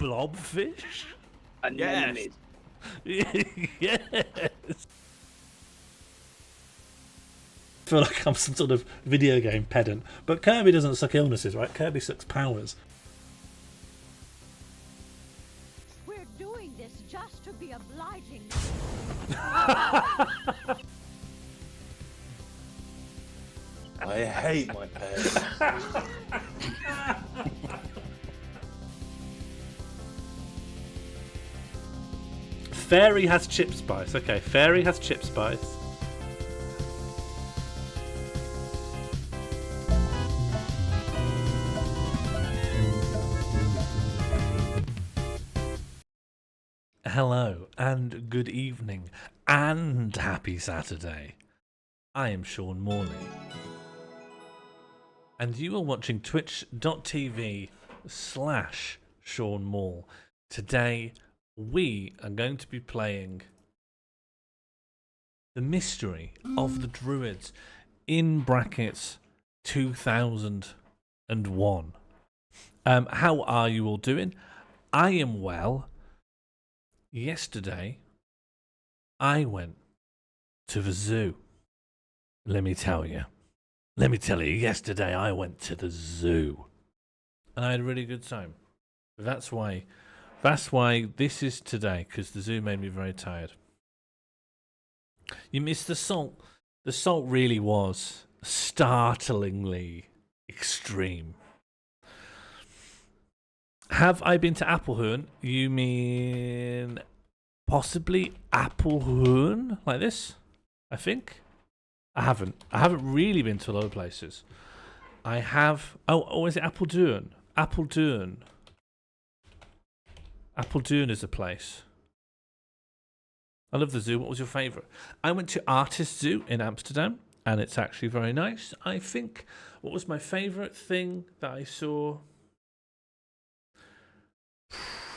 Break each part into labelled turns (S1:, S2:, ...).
S1: blobfish?
S2: Anemones.
S1: Yes. I feel like I'm some sort of video game pedant. But Kirby doesn't suck illnesses, right? Kirby sucks powers.
S3: We're doing this just to be obliging.
S4: I hate my parents.
S1: Fairy has chip spice. Okay, Fairy has chip spice. Hello and good evening and happy Saturday. I am Sean Morley. And you are watching twitch.tv/Sean Mall. Today we are going to be playing The Mystery of the Druids in brackets 2001. How are you all doing? I am well. Yesterday, I went to the zoo. Let me tell you, yesterday I went to the zoo. And I had a really good time. That's why this is today, because the zoo made me very tired. You missed the salt. The salt really was startlingly extreme. Have I been to Appelhoorn? You mean possibly Appelhoorn? Like this? I think? I haven't really been to a lot of places. I have... Oh, is it Apeldoorn? Apeldoorn. Apeldoorn is a place. I love the zoo. What was your favourite? I went to Artist Zoo in Amsterdam, and it's actually very nice. I think... What was my favourite thing that I saw?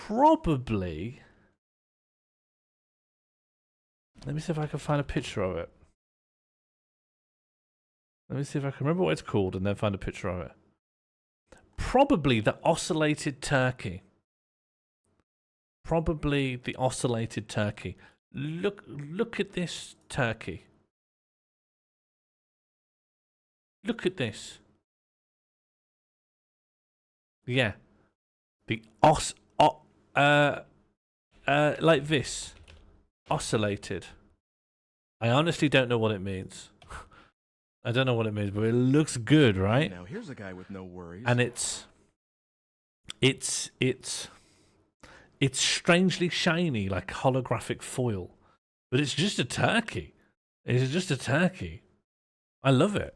S1: Probably. Let me see if I can find a picture of it. Let me see if I can remember what it's called and then find a picture of it. Probably the oscillated turkey. Probably the oscillated turkey. Look at this turkey. Look at this. Yeah. The like this. Oscillated. I honestly don't know what it means. I don't know what it means, but it looks good, right?
S5: Now here's a guy with no worries.
S1: And it's strangely shiny, like holographic foil. But it's just a turkey. It's just a turkey. I love it.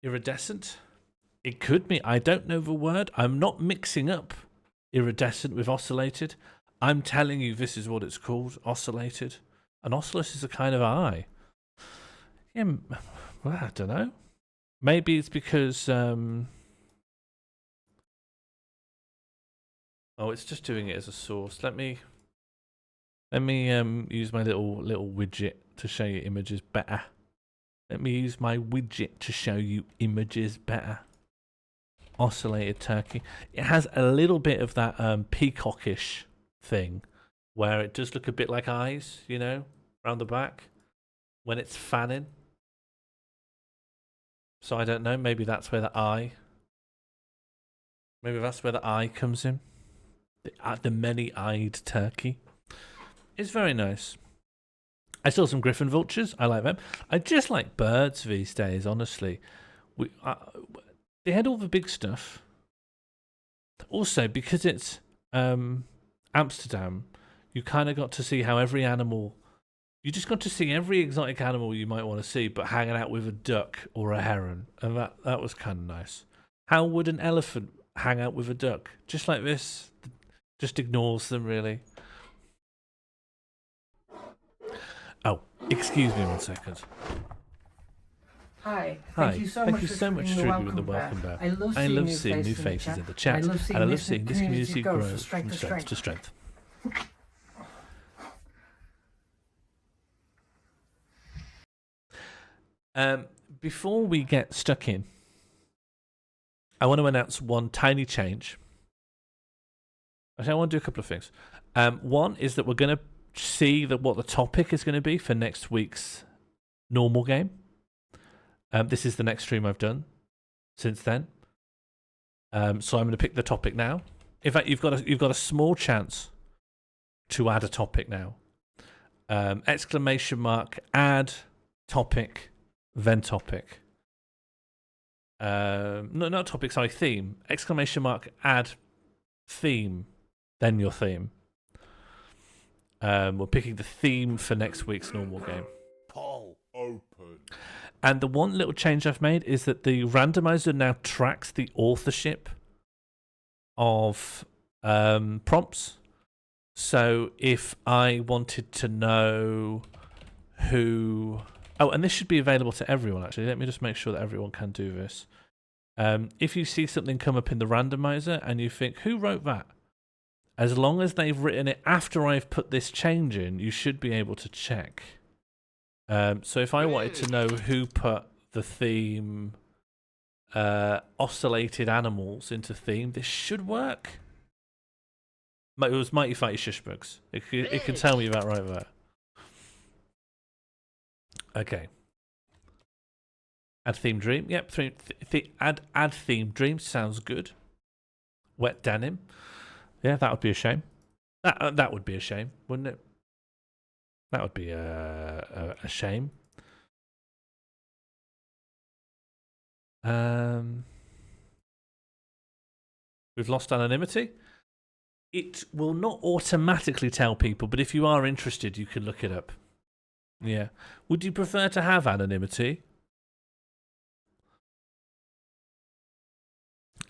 S1: Iridescent? It could be. I don't know the word. I'm not mixing up iridescent with oscillated. I'm telling you this is what it's called. Oscillated. An ocelot is a kind of eye. Yeah, well, I don't know. Maybe it's because... Oh, it's just doing it as a source. Let me use my little widget to show you images better. Let me use my widget to show you images better. Oscillated turkey. It has a little bit of that peacockish thing where it does look a bit like eyes, you know, around the back when it's fanning. So I don't know, maybe that's where the eye comes in. The many-eyed turkey. It's very nice. I saw some griffin vultures. I like them. I just like birds these days, honestly. They had all the big stuff. Also, because it's Amsterdam, you kind of got to see how every animal... You just got to see every exotic animal you might want to see, but hanging out with a duck or a heron. And that was kind of nice. How would an elephant hang out with a duck? Just like this. Just ignores them, really. Oh, excuse me 1 second.
S6: Hi.
S1: Thank you so much for the welcome back. I love seeing new faces in the chat. And I love seeing this community grow from strength to strength. Before we get stuck in, I want to announce one tiny change. Actually, I want to do a couple of things. One is that we're going to see what the topic is going to be for next week's normal game. This is the next stream I've done since then. So I'm going to pick the topic now. In fact, you've got a small chance to add a topic now. Exclamation mark, add topic, then topic. No, not topic, sorry, theme. Exclamation mark, add theme, then your theme. We're picking the theme for next week's normal game.
S4: Poll open.
S1: And the one little change I've made is that the randomizer now tracks the authorship of prompts. So if I wanted to know who... Oh, and this should be available to everyone, actually. Let me just make sure that everyone can do this. If you see something come up in the randomizer and you think, who wrote that? As long as they've written it after I've put this change in, you should be able to check. So if I wanted to know who put the theme oscillated animals into theme, this should work. It was Mighty Fighty Shushbugs. It can tell me that right there. Okay. Add theme dream. Yep. Add theme dream sounds good. Wet denim. Yeah, that would be a shame. That would be a shame, wouldn't it? That would be a shame. We've lost anonymity. It will not automatically tell people, but if you are interested, you can look it up. Yeah. Would you prefer to have anonymity?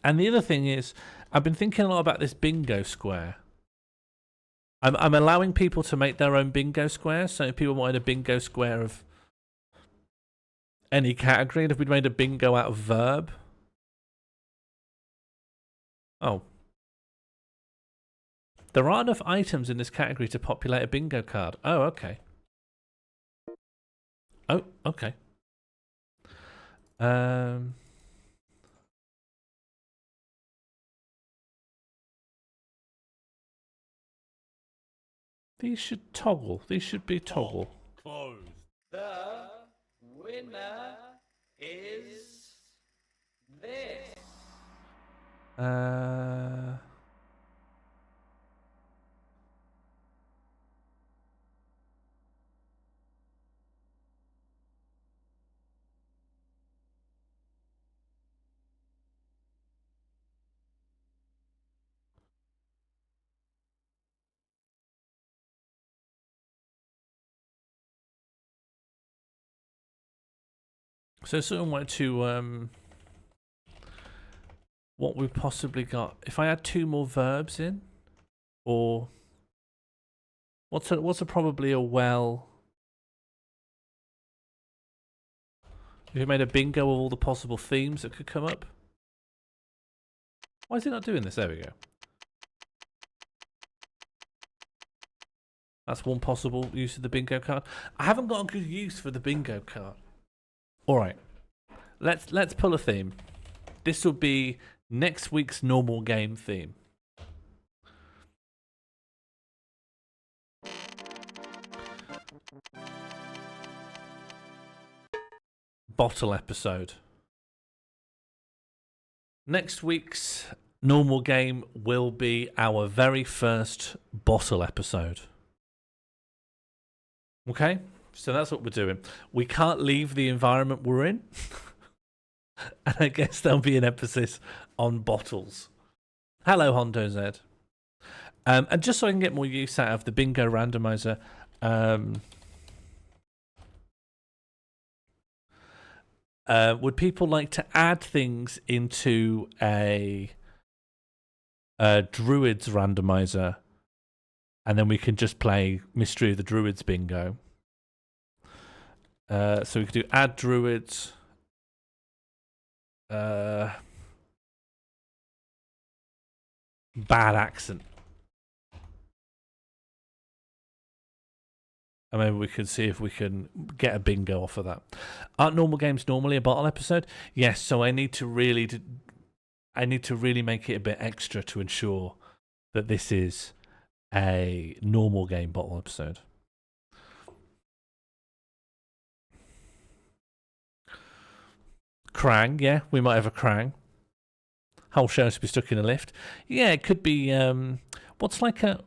S1: And the other thing is, I've been thinking a lot about this bingo square. I'm allowing people to make their own bingo square. So if people wanted a bingo square of any category, and if we'd made a bingo out of verb. Oh. There are enough items in this category to populate a bingo card. Oh, okay. Oh, okay. These should toggle. These should be toggle.
S4: Closed.
S2: The winner is this.
S1: So someone wanted to what we've possibly got. If I add 2 more verbs in, or what's probably a well. If you made a bingo of all the possible themes that could come up. Why is it not doing this? There we go. That's one possible use of the bingo card. I haven't got a good use for the bingo card. All right, let's pull a theme. This will be next week's normal game theme. Bottle episode. Next week's normal game will be our very first bottle episode. Okay? So that's what we're doing. We can't leave the environment we're in. And I guess there'll be an emphasis on bottles. Hello, Hondo Z. And just so I can get more use out of the bingo randomizer, would people like to add things into a Druids randomizer? And then we can just play Mystery of the Druids bingo. So we could do add Druids. Bad accent. And maybe we can see if we can get a bingo off of that. Aren't normal games normally a bottle episode? Yes, so I need to really make it a bit extra to ensure that this is a normal game bottle episode. Krang, yeah, we might have a Krang. Whole show to be stuck in a lift. Yeah, it could be. What's like a.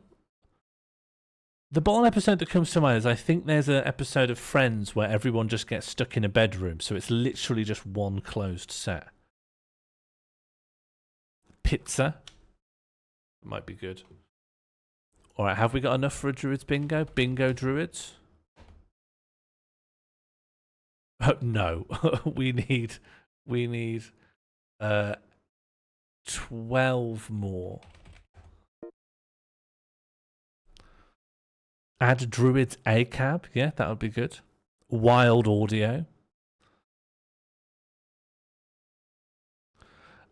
S1: The bottle episode that comes to mind is I think there's an episode of Friends where everyone just gets stuck in a bedroom, so it's literally just one closed set. Pizza. Might be good. Alright, have we got enough for a Druids bingo? Bingo Druids? Oh, no. we need 12 more. Add Druids ACAB. Yeah, that would be good. Wild audio.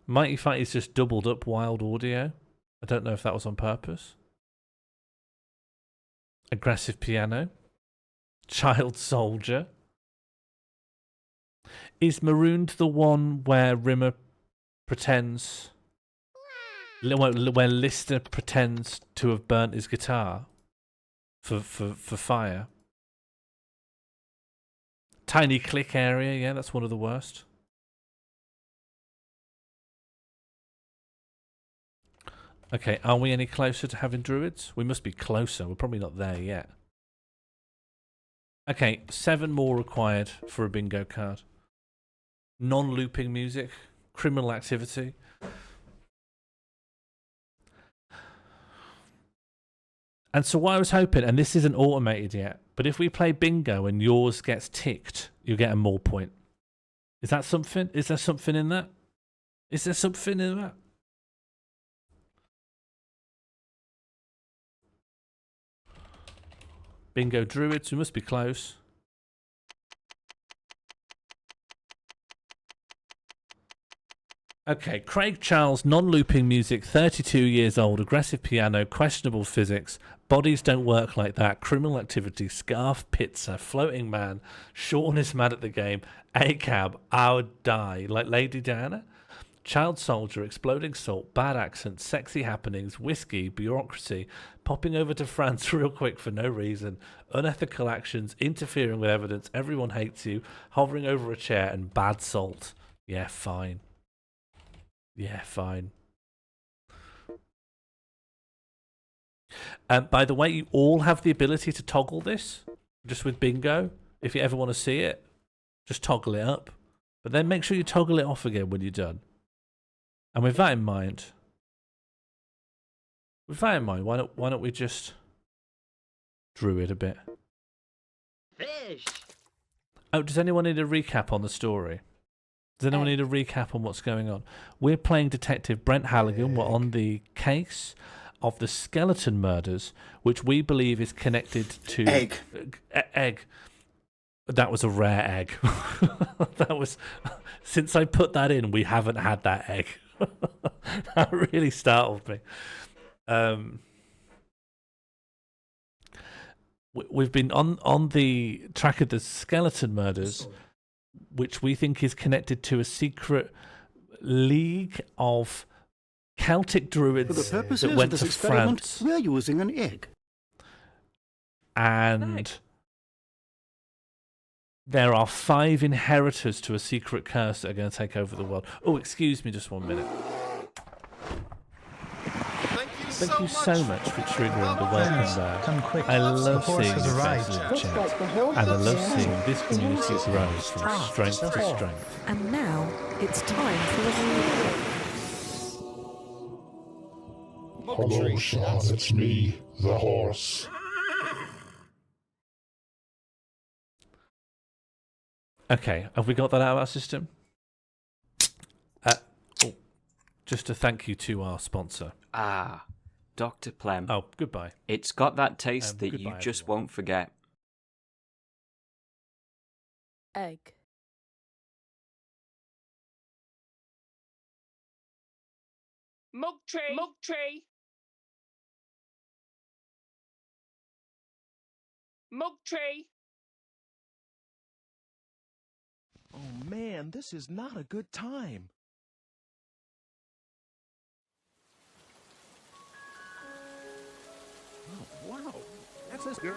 S1: Mighty Fighter's just doubled up wild audio. I don't know if that was on purpose. Aggressive piano. Child soldier. Is Marooned the one where Rimmer pretends... where Lister pretends to have burnt his guitar for fire? Tiny click area, yeah, that's one of the worst. Okay, are we any closer to having Druids? We must be closer. We're probably not there yet. Okay, 7 more required for a bingo card. Non-looping music. Criminal activity. And so what I was hoping, and this isn't automated yet, but if we play bingo and yours gets ticked, you get a more point. Is that something? Is there something in that? Is there something in that? Bingo Druids, we must be close. Okay, Craig Charles, non-looping music, 32 years old, aggressive piano, questionable physics, bodies don't work like that, criminal activity, scarf, pizza, floating man, Sean is mad at the game, ACAB, I would die, like Lady Diana, child soldier, exploding salt, bad accent, sexy happenings, whiskey, bureaucracy, popping over to France real quick for no reason, unethical actions, interfering with evidence, everyone hates you, hovering over a chair, and bad salt. Yeah, fine. Yeah, fine. By the way, you all have the ability to toggle this, just with bingo. If you ever want to see it, just toggle it up. But then make sure you toggle it off again when you're done. And with that in mind, why don't we just druid a bit?
S2: Fish.
S1: Oh, does anyone need a recap on the story? Does anyone need a recap on what's going on? We're playing Detective Brent Halligan. We're on the case of the skeleton murders, which we believe is connected to...
S5: Egg.
S1: Egg. That was a rare egg. That was... Since I put that in, we haven't had that egg. That really startled me. We've been on the track of the skeleton murders, which we think is connected to a secret league of Celtic druids
S5: For the purposes
S1: that
S5: of
S1: went
S5: this
S1: to
S5: experiment,
S1: France.
S5: we're using an egg.
S1: And there are 5 inheritors to a secret curse that are going to take over the world. Oh, excuse me just 1 minute. Thank you so much for triggering the welcome there.
S6: Come quick.
S1: I love
S6: The horse
S1: seeing
S6: has
S1: your
S6: arrived.
S1: faces in chat. And I love seeing this community grow from strength to strength.
S7: And now it's time for the
S8: Hello, Sean, it's me, the horse.
S1: Okay, have we got that out of our system? Just a thank you to our sponsor.
S9: Ah, Dr. Plem.
S1: Oh, goodbye.
S9: It's got that taste that you
S1: goodbye,
S9: just
S1: everyone.
S9: won't forget.
S7: egg.
S2: Mug tree. Mug tree. Mug tree.
S4: Oh man, this is not a good time. Wow. That's as good.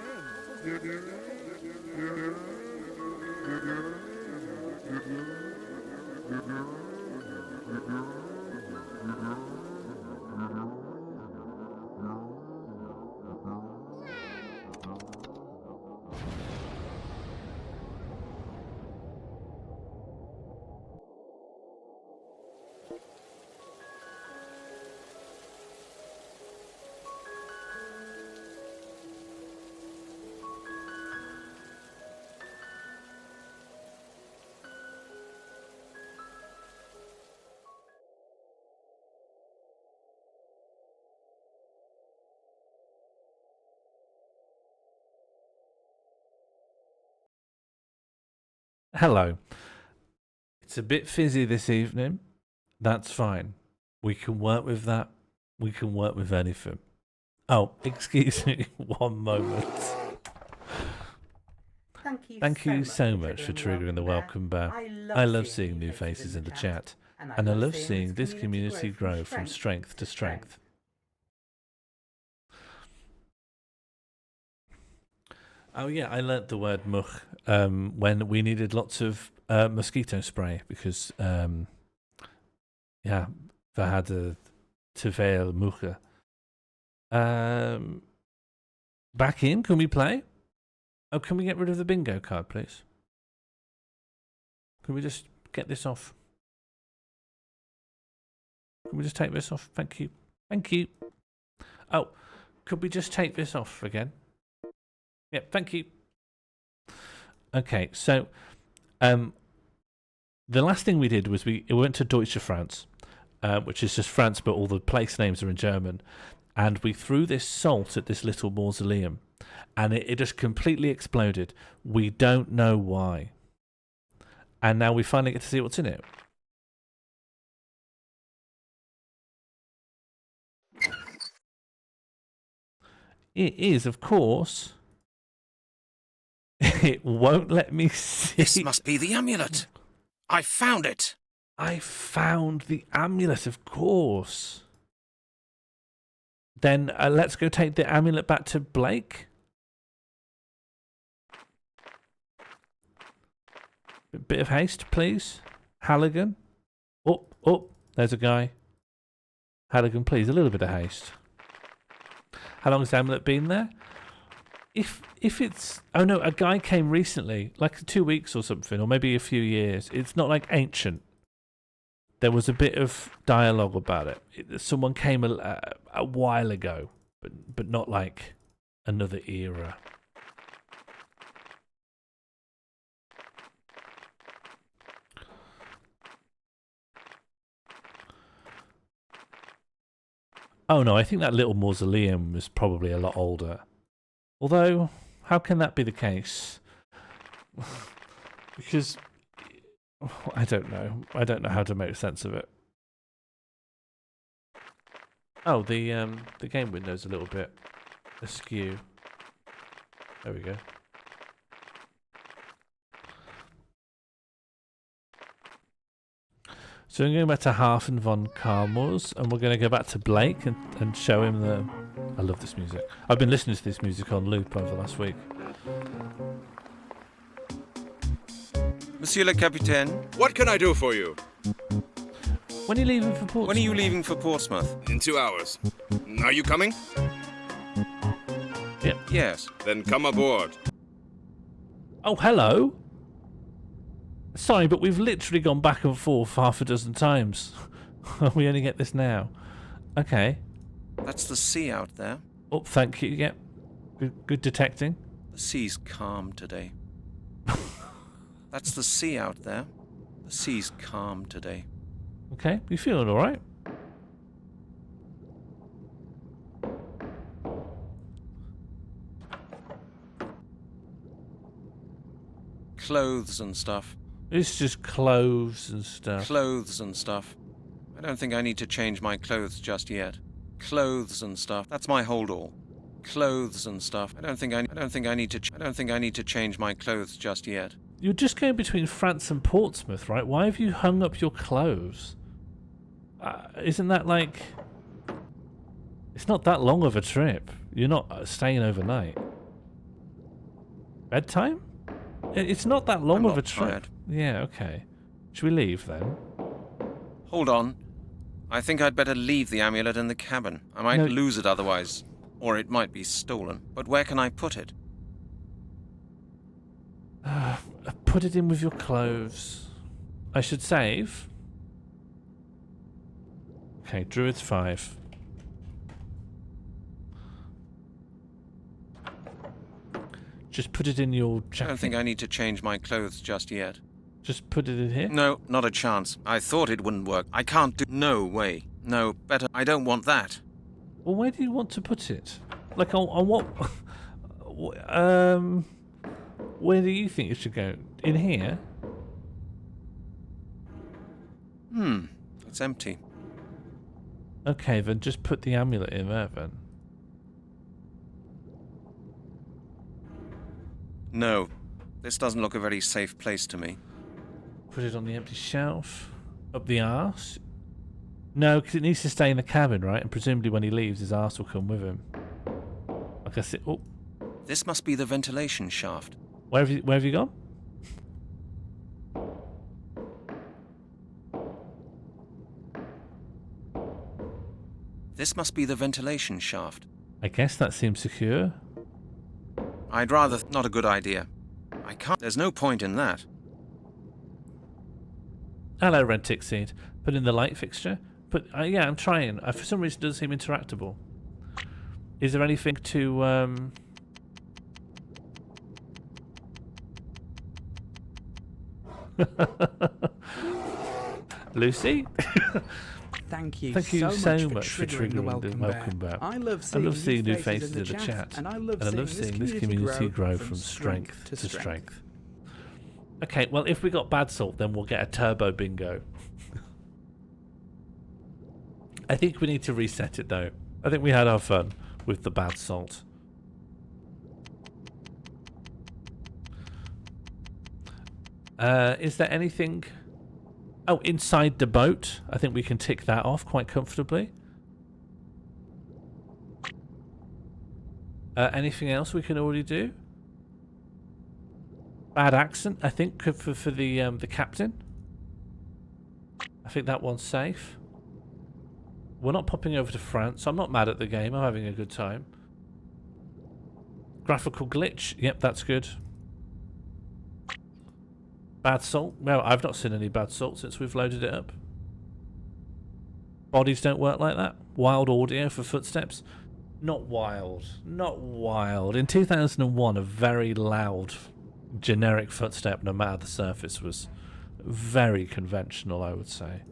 S1: Hello. It's a bit fizzy this evening. That's fine. We can work with that. We can work with anything. Oh, excuse me. One moment. Thank you so much for triggering the welcome bear. I love seeing new faces in the chat. And I love seeing this community grow from strength to strength. Oh yeah, I learnt the word much when we needed lots of mosquito spray because yeah, we had a te veel muggen. Back in, can we play? Oh, can we get rid of the bingo card, please? Can we just get this off? Can we just take this off? Thank you. Thank you. Oh, could we just take this off again? Yeah, thank you. Okay, so the last thing we did was we went to Deutsche France, which is just France, but all the place names are in German, and we threw this salt at this little mausoleum, and it just completely exploded. We don't know why. And now we finally get to see what's in it. It is, of course... It won't let me see.
S4: This must be the amulet. I found it.
S1: I found the amulet, of course. Then let's go take the amulet back to Blake. A bit of haste, please. Halligan. Oh, there's a guy. Halligan, please, a little bit of haste. How long has the amulet been there? If it's... Oh no, a guy came recently, like 2 weeks or something, or maybe a few years. It's not like ancient. There was a bit of dialogue about it. Someone came a while ago, but not like another era. Oh no, I think that little mausoleum was probably a lot older. Although, how can that be the case? Because I don't know. I don't know how to make sense of it. Oh, the game window's a little bit askew. There we go. So we're going back to Hafen von Karmos, and we're going to go back to Blake and show him the... I love this music. I've been listening to this music on loop over the last week.
S5: Monsieur le Capitaine,
S6: What can I do for you?
S1: When are you leaving for Portsmouth?
S5: when are you leaving for Portsmouth?
S6: In 2 hours. Are you coming?
S1: Yeah.
S5: Yes.
S6: Then come aboard.
S1: Oh, hello. Sorry, but we've literally gone back and forth half a dozen times. We only get this now. Okay.
S5: That's the sea out there.
S1: Oh, thank you. Yep. Good detecting.
S5: The sea's calm today. That's the sea out there. The sea's calm today.
S1: Okay, you feeling all right?
S5: Clothes and stuff.
S1: It's just clothes and stuff.
S5: Clothes and stuff. I don't think I need to change my clothes just yet. Clothes and stuff. That's my hold all. Clothes and stuff. I don't think I need to change my clothes just yet.
S1: You're just going between France and Portsmouth, right? Why have you hung up your clothes? Isn't that like... It's not that long of a trip. You're not staying overnight. Bedtime? It's not that long
S5: I'm
S1: of a
S5: not
S1: trip.
S5: tired.
S1: Yeah, okay. Should we leave then?
S5: Hold on. I think I'd better leave the amulet in the cabin. I might
S1: No.
S5: lose it otherwise. Or it might be stolen. But where can I put it?
S1: Put it in with your clothes. I should save. Okay, Druids 5. Just put it in your
S5: I
S1: jacket.
S5: don't think I need to change my clothes just yet.
S1: Just put it in here.
S5: No, not a chance. I thought it wouldn't work. I can't do... No way. No, better... I don't want that.
S1: Well, where do you want to put it? Like on what? Where do you think it should go? In here?
S5: It's empty.
S1: Okay, then just put the amulet in there then.
S5: No. This doesn't look a very safe place to me.
S1: Put it on the empty shelf. Up the arse? No, because it needs to stay in the cabin, right? And presumably when he leaves, his arse will come with him. I guess it... Oh,
S5: This must be the ventilation shaft.
S1: where have you gone?
S5: This must be the ventilation shaft.
S1: I guess that seems secure.
S5: I'd rather... Not a good idea. I can't... There's no point in that.
S1: Hello, Red Tick Seed. Put in the light fixture. But yeah, I'm trying. For some reason, it doesn't seem interactable. Is there anything to Lucy?
S10: Thank you,
S1: Thank you
S10: so
S1: much for triggering the welcome back.
S10: I love seeing
S1: new faces in the chat,
S10: and I love seeing
S1: this community grow from strength to strength. Okay, well, if we got bad salt, then we'll get a turbo bingo. I think we need to reset it, though. I think we had our fun with the bad salt. Is there anything... Oh, inside the boat. I think we can tick that off quite comfortably. Anything else we can already do? Bad accent, I think, for the captain. I think that one's safe. We're not popping over to France. I'm not mad at the game. I'm having a good time. Graphical glitch. Yep, that's good. Bad salt. Well, I've not seen any bad salt since we've loaded it up. Bodies don't work like that. Wild audio for footsteps. Not wild. Not wild. In 2001, a very loud, generic footstep, no matter the surface, was very conventional, I would say.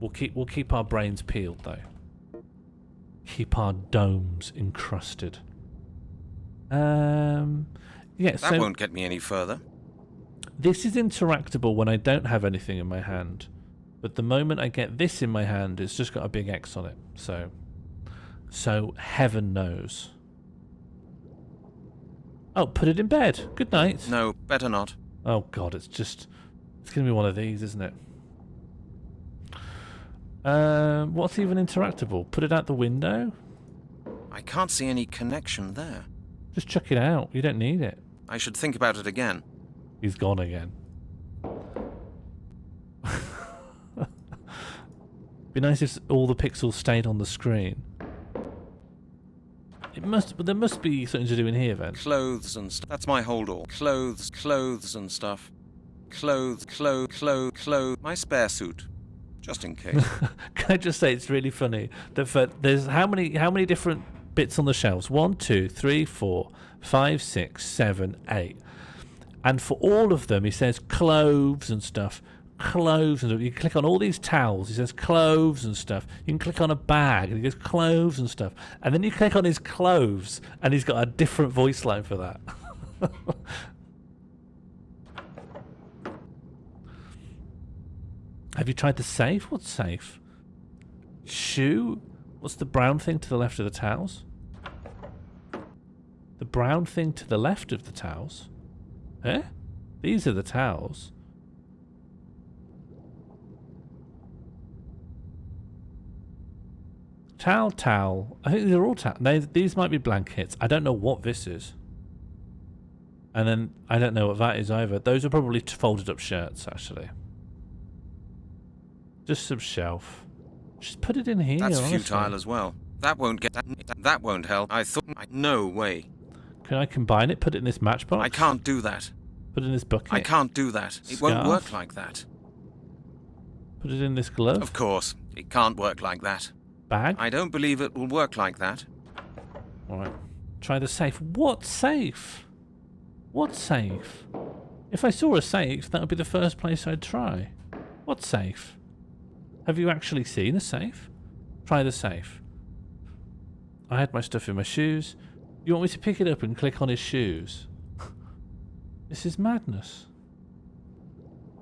S1: We'll keep our brains peeled, though. Keep our domes encrusted. Yeah,
S5: That won't get me any further.
S1: This is interactable when I don't have anything in my hand. But the moment I get this in my hand, it's just got a big X on it. So heaven knows. Oh, put it in bed. Good night.
S5: No, better not.
S1: Oh god, it's gonna be one of these, isn't it? What's even interactable? Put it out the window?
S5: I can't see any connection there.
S1: Just chuck it out. You don't need it.
S5: I should think about it again.
S1: He's gone again. Be nice if all the pixels stayed on the screen. But there must be something to do in here then.
S5: Clothes and stuff. That's my hold all. Clothes and stuff. Clothes. My spare suit. Just in case.
S1: Can I just say it's really funny that there's how many different bits on the shelves? 1, 2, 3, 4, 5, 6, 7, 8. And for all of them, he says clothes and stuff. Clothes and stuff. You click on all these towels, he says clothes and stuff. You can click on a bag, and he goes clothes and stuff. And then you click on his clothes, and he's got a different voice line for that. Have you tried the safe? What's safe? Shoe? What's the brown thing to the left of the towels? The brown thing to the left of the towels? Eh? These are the towels. Towel. I think these are all towel. These might be blankets. I don't know what this is. And then I don't know what that is either. Those are probably folded up shirts, actually. Just some shelf. Just put it in here.
S5: That's
S1: honestly.
S5: futile as well. That won't get that won't help. No way.
S1: Can I combine it? Put it in this matchbox?
S5: I can't do that.
S1: Put it in this bucket?
S5: I can't do that. It won't work like that.
S1: Put it in this glove?
S5: Of course, it can't work like that.
S1: Bag?
S5: I don't believe it will work like that.
S1: Alright. Try the safe. What safe? What safe? If I saw a safe, that would be the first place I'd try. What safe? Have you actually seen a safe? Try the safe. I had my stuff in my shoes. You want me to pick it up and click on his shoes? This is madness.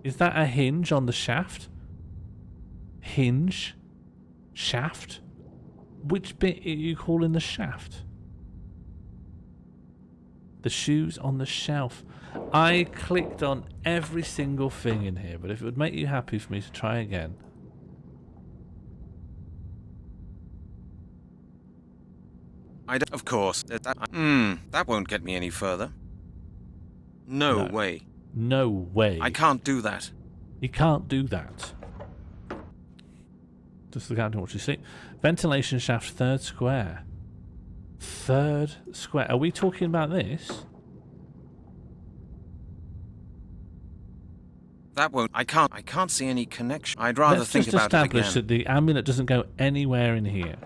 S1: Is that a hinge on the shaft? Hinge? Shaft? Which bit are you calling the shaft? The shoes on the shelf. I clicked on every single thing in here, but if it would make you happy for me to try again.
S5: Of course. That won't get me any further. No way.
S1: No way.
S5: I can't do that.
S1: You can't do that. Just look out and watch you see. Ventilation shaft, third square. Third square. Are we talking about this?
S5: That won't. I can't see any connection. I'd rather think about it again.
S1: Let's just establish that the amulet doesn't go anywhere in here.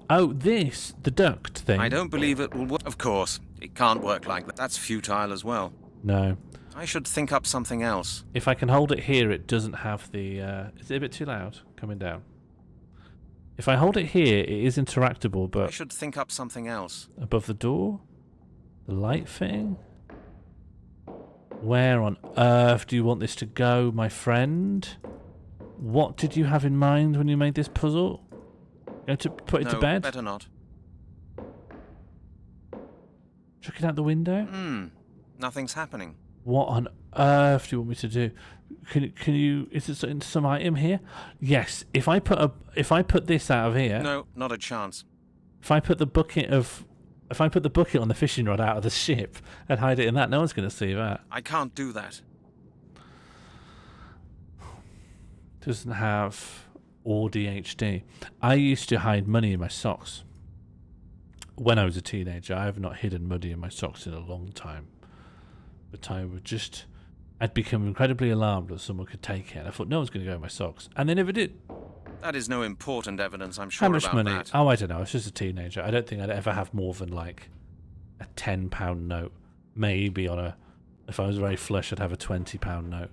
S1: Oh, this, the duct thing.
S5: I don't believe it will work. Of course, it can't work like that. That's futile as well.
S1: No.
S5: I should think up something else.
S1: If I can hold it here, it doesn't have the... is it a bit too loud? Coming down. If I hold it here, it is interactable, but...
S5: I should think up something else.
S1: Above the door? The light thing? Where on earth do you want this to go, my friend? What did you have in mind when you made this puzzle? Going to put it to bed?
S5: Better not.
S1: Chuck it out the window?
S5: Nothing's happening.
S1: What on earth do you want me to do? Can you? Is it some item here? Yes. If I put this out of here.
S5: No, not a chance.
S1: If I put the bucket on the fishing rod out of the ship and hide it in that, no one's going to see that.
S5: I can't do that.
S1: Doesn't have ADHD. I used to hide money in my socks. When I was a teenager, I have not hidden money in my socks in a long time. But I'd become incredibly alarmed that someone could take it. And I thought, no one's going to go in my socks. And they never did.
S5: That is no important evidence, I'm sure.
S1: How much
S5: about
S1: money?
S5: That.
S1: Oh, I don't know. I was just a teenager. I don't think I'd ever have more than like a £10 note. Maybe if I was very flush, I'd have a £20 note.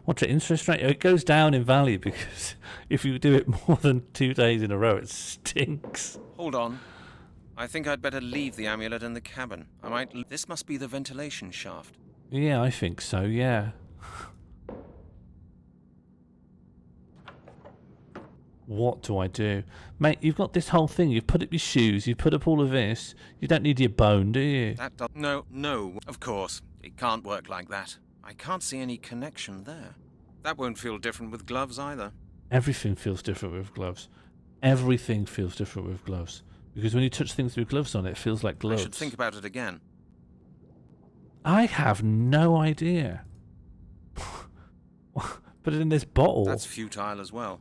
S1: What's the interest rate? It goes down in value because if you do it more than 2 days in a row, it stinks.
S5: Hold on. I think I'd better leave the amulet in the cabin. This must be the ventilation shaft.
S1: Yeah, I think so, yeah. What do I do? Mate, you've got this whole thing. You've put up your shoes. You've put up all of this. You don't need your bone, do you?
S5: No, of course. It can't work like that. I can't see any connection there. That won't feel different with gloves either.
S1: Everything feels different with gloves. Everything feels different with gloves. Because when you touch things with gloves on, it feels like gloves.
S5: I should think about it again.
S1: I have no idea. Put it in this bottle.
S5: That's futile as well.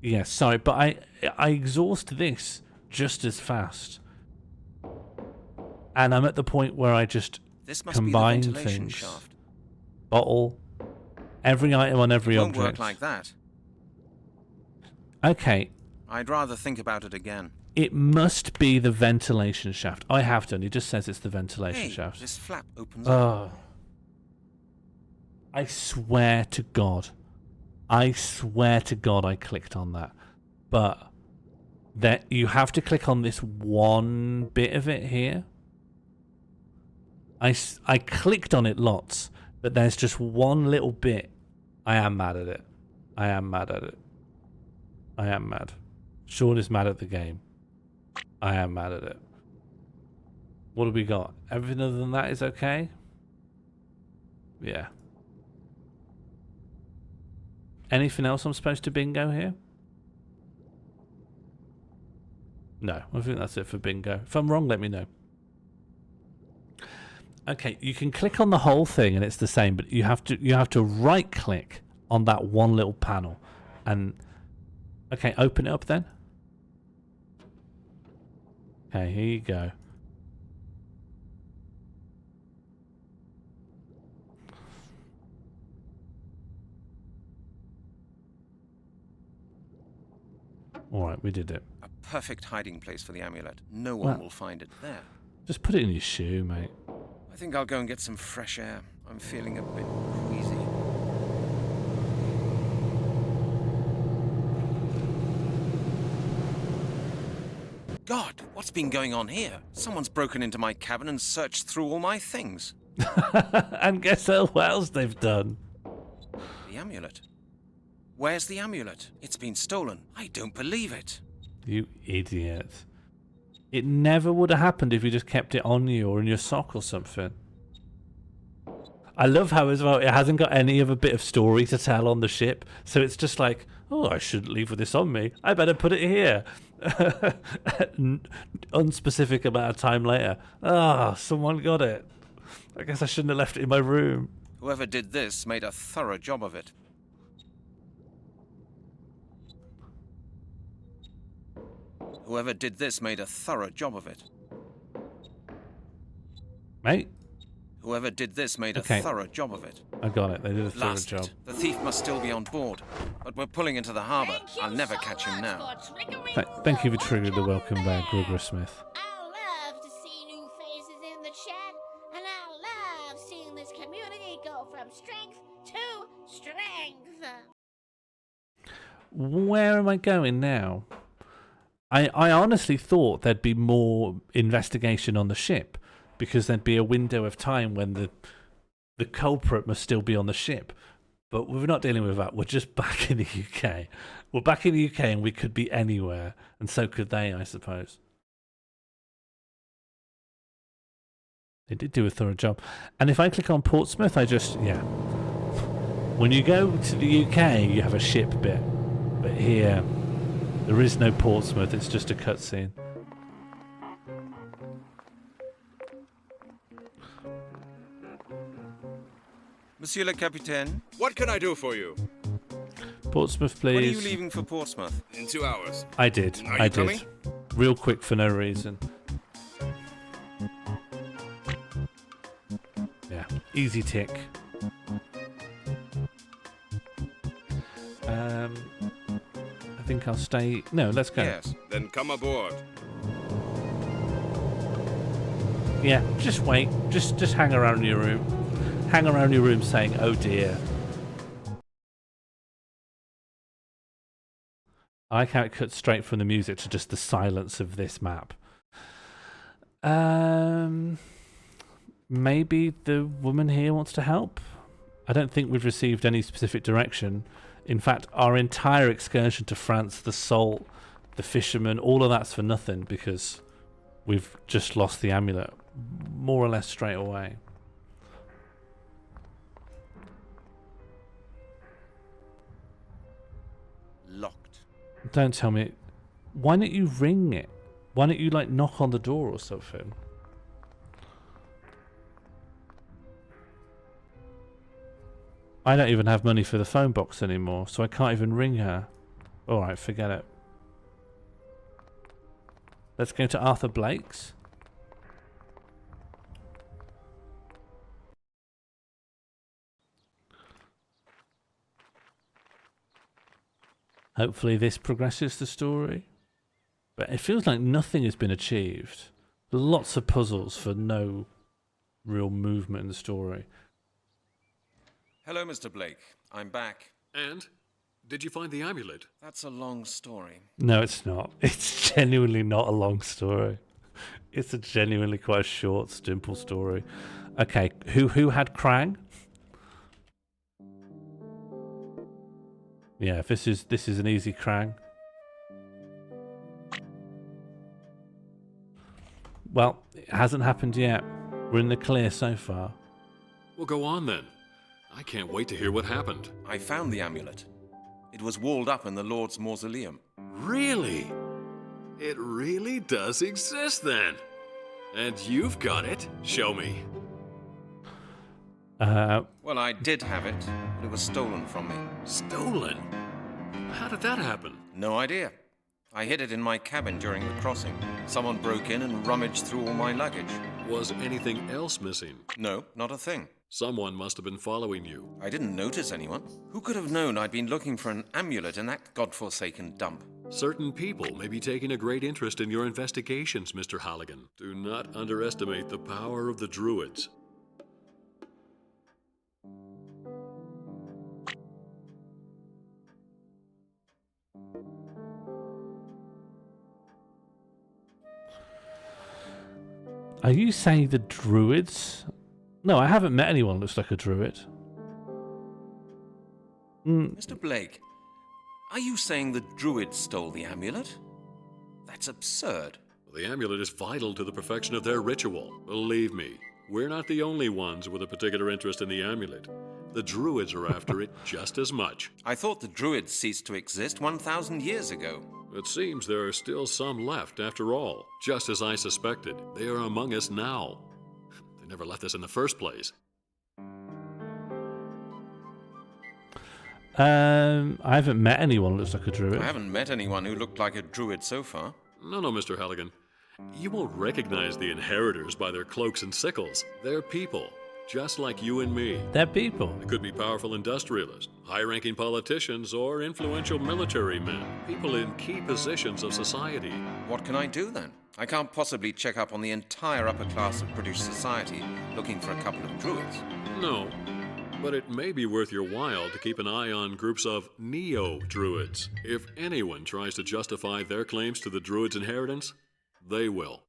S1: Yeah, sorry, but I exhaust this just as fast. And I'm at the point where I just combine
S5: be the ventilation
S1: things.
S5: Shaft.
S1: Bottle. Every item on every object.
S5: It won't work like that.
S1: Okay.
S5: I'd rather think about it again.
S1: It must be the ventilation shaft. I have done. It just says it's the ventilation shaft.
S5: This flap opens up.
S1: I swear to God. I clicked on that. But that you have to click on this one bit of it here. I clicked on it lots, but there's just one little bit. I am mad at it. I am mad. Sean is mad at the game. I am mad at it. What do we got? Everything other than that is okay? Yeah. Anything else I'm supposed to bingo here? No, I think that's it for bingo. If I'm wrong, let me know. Okay, you can click on the whole thing and it's the same, but you have to right click on that one little panel and okay, open it up then. Okay, here you go. Alright, we did it.
S5: A perfect hiding place for the amulet. No one will find it there.
S1: Just put it in your shoe, mate.
S5: I think I'll go and get some fresh air. I'm feeling a bit queasy. God, what's been going on here? Someone's broken into my cabin and searched through all my things.
S1: And guess what else they've done?
S5: The amulet. Where's the amulet? It's been stolen. I don't believe it.
S1: You idiot. It never would have happened if you just kept it on you or in your sock or something. I love how as well it hasn't got any other bit of story to tell on the ship. So it's just like, oh, I shouldn't leave with this on me. I better put it here. Unspecific amount of time later. Ah, someone got it. I guess I shouldn't have left it in my room.
S5: Whoever did this made a thorough job of it. Whoever did this made a thorough job of it.
S1: Mate?
S5: Whoever did this made a thorough job of it.
S1: I got it. They did a thorough job.
S5: The thief must still be on board. But we're pulling into the harbour. I'll never catch him now.
S1: Thank you for triggering the welcome back, Grugger Smith.
S11: I love to see new faces in the chat, and I love seeing this community go from strength to strength.
S1: Where am I going now? I honestly thought there'd be more investigation on the ship because there'd be a window of time when the culprit must still be on the ship. But we're not dealing with that. We're just back in the UK. We're back in the UK and we could be anywhere. And so could they, I suppose. They did do a thorough job. And if I click on Portsmouth, yeah. When you go to the UK, you have a ship bit. But here, there is no Portsmouth. It's just a cutscene.
S5: Monsieur le Capitaine?
S6: What can I do for you?
S1: Portsmouth, please.
S5: When are you leaving for Portsmouth?
S6: In 2 hours.
S1: I did.
S6: Are you coming?
S1: Real quick for no reason. Yeah, easy tick. I think I'll stay. No, let's go.
S5: Yes.
S6: Then come aboard.
S1: Yeah, just wait. Just hang around in your room. Hang around your room saying, "Oh dear." I like how it cuts straight from the music to just the silence of this map. Maybe the woman here wants to help? I don't think we've received any specific direction. In fact, our entire excursion to France, the salt, the fishermen, all of that's for nothing because we've just lost the amulet more or less straight away.
S5: Locked.
S1: Don't tell me. Why don't you ring it? Why don't you like knock on the door or something? I don't even have money for the phone box anymore, so I can't even ring her. Alright, forget it. Let's go to Arthur Blake's. Hopefully this progresses the story. But it feels like nothing has been achieved. Lots of puzzles for no real movement in the story.
S5: Hello, Mr. Blake. I'm back.
S12: And? Did you find the amulet?
S5: That's a long story.
S1: No, it's not. It's genuinely not a long story. It's a genuinely quite short, simple story. Okay, who had Krang? Yeah, this is an easy Krang. Well, it hasn't happened yet. We're in the clear so far.
S12: Well, go on then. I can't wait to hear what happened.
S5: I found the amulet. was walled up in the Lord's mausoleum.
S12: Really? It really does exist then. And you've got it. Show me.
S5: Well, I did have it, but it was stolen from me.
S12: Stolen? How did that happen?
S5: No idea. I hid it in my cabin during the crossing. Someone broke in and rummaged through all my luggage.
S12: Was anything else missing?
S5: No, not a thing.
S12: Someone must have been following you.
S5: I didn't notice anyone. Who could have known I'd been looking for an amulet in that godforsaken dump?
S12: Certain people may be taking a great interest in your investigations, Mr. Halligan. Do not underestimate the power of the Druids.
S1: Are you saying the Druids? No, I haven't met anyone who looks like a Druid.
S5: Mr. Blake, are you saying the Druids stole the amulet? That's absurd.
S12: The amulet is vital to the perfection of their ritual. Believe me, we're not the only ones with a particular interest in the amulet. The Druids are after it just as much.
S5: I thought the Druids ceased to exist 1,000 years ago.
S12: It seems there are still some left after all. Just as I suspected, they are among us now. They never left us in the first place.
S1: I haven't met anyone who looks like a Druid.
S5: I haven't met anyone who looked like a Druid so far.
S12: No, Mr. Halligan. You won't recognize the inheritors by their cloaks and sickles. They're people, just like you and me.
S1: They're people.
S12: They could be powerful industrialists, high-ranking politicians, or influential military men. People in key positions of society.
S5: What can I do then? I can't possibly check up on the entire upper class of British society looking for a couple of Druids.
S12: No, but it may be worth your while to keep an eye on groups of Neo-Druids. If anyone tries to justify their claims to the Druids' inheritance, they will.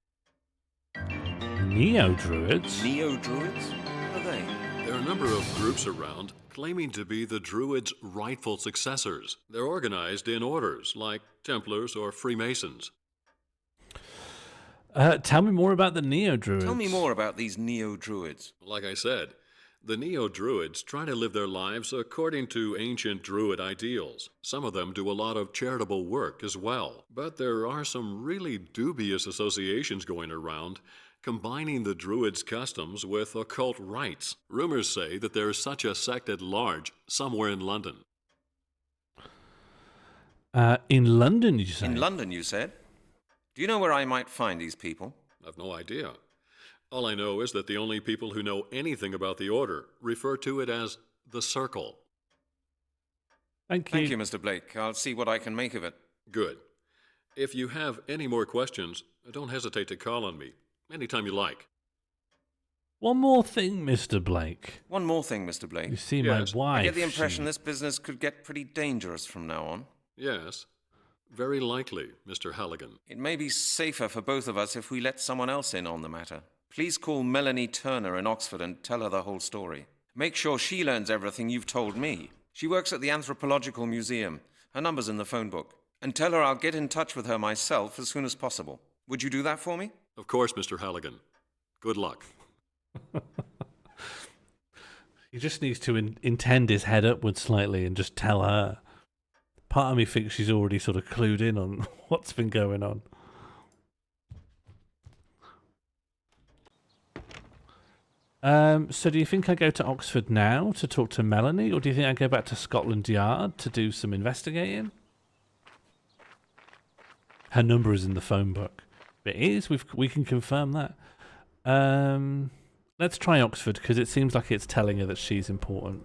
S1: Neo-Druids?
S5: Neo-Druids? What are they?
S12: There are a number of groups around claiming to be the Druids' rightful successors. They're organized in orders, like Templars or Freemasons.
S1: Tell me more about the Neo-Druids.
S5: Tell me more about these Neo-Druids.
S12: Like I said, the Neo-Druids try to live their lives according to ancient Druid ideals. Some of them do a lot of charitable work as well. But there are some really dubious associations going around, combining the Druids' customs with occult rites. Rumors say that there is such a sect at large somewhere in London.
S1: In London, you say?
S5: In London, you said? Do you know where I might find these people?
S12: I've no idea. All I know is that the only people who know anything about the Order refer to it as the Circle.
S1: Thank you.
S5: Thank you, Mr. Blake. I'll see what I can make of it.
S12: Good. If you have any more questions, don't hesitate to call on me. Anytime you like.
S1: One more thing, Mr. Blake.
S5: One more thing, Mr. Blake.
S1: You see,
S12: Yes.
S1: my wife...
S5: I get the impression this business could get pretty dangerous from now on.
S12: Yes. Very likely, Mr. Halligan.
S5: It may be safer for both of us if we let someone else in on the matter. Please call Melanie Turner in Oxford and tell her the whole story. Make sure she learns everything you've told me. She works at the Anthropological Museum. Her number's in the phone book. And tell her I'll get in touch with her myself as soon as possible. Would you do that for me?
S12: Of course, Mr. Halligan. Good luck.
S1: He just needs to intend his head upwards slightly and just tell her. Part of me thinks she's already sort of clued in on what's been going on. So do you think I go to Oxford now to talk to Melanie, or do you think I go back to Scotland Yard to do some investigating? Her number is in the phone book. It is. We can confirm that. Let's try Oxford, because it seems like it's telling her that she's important.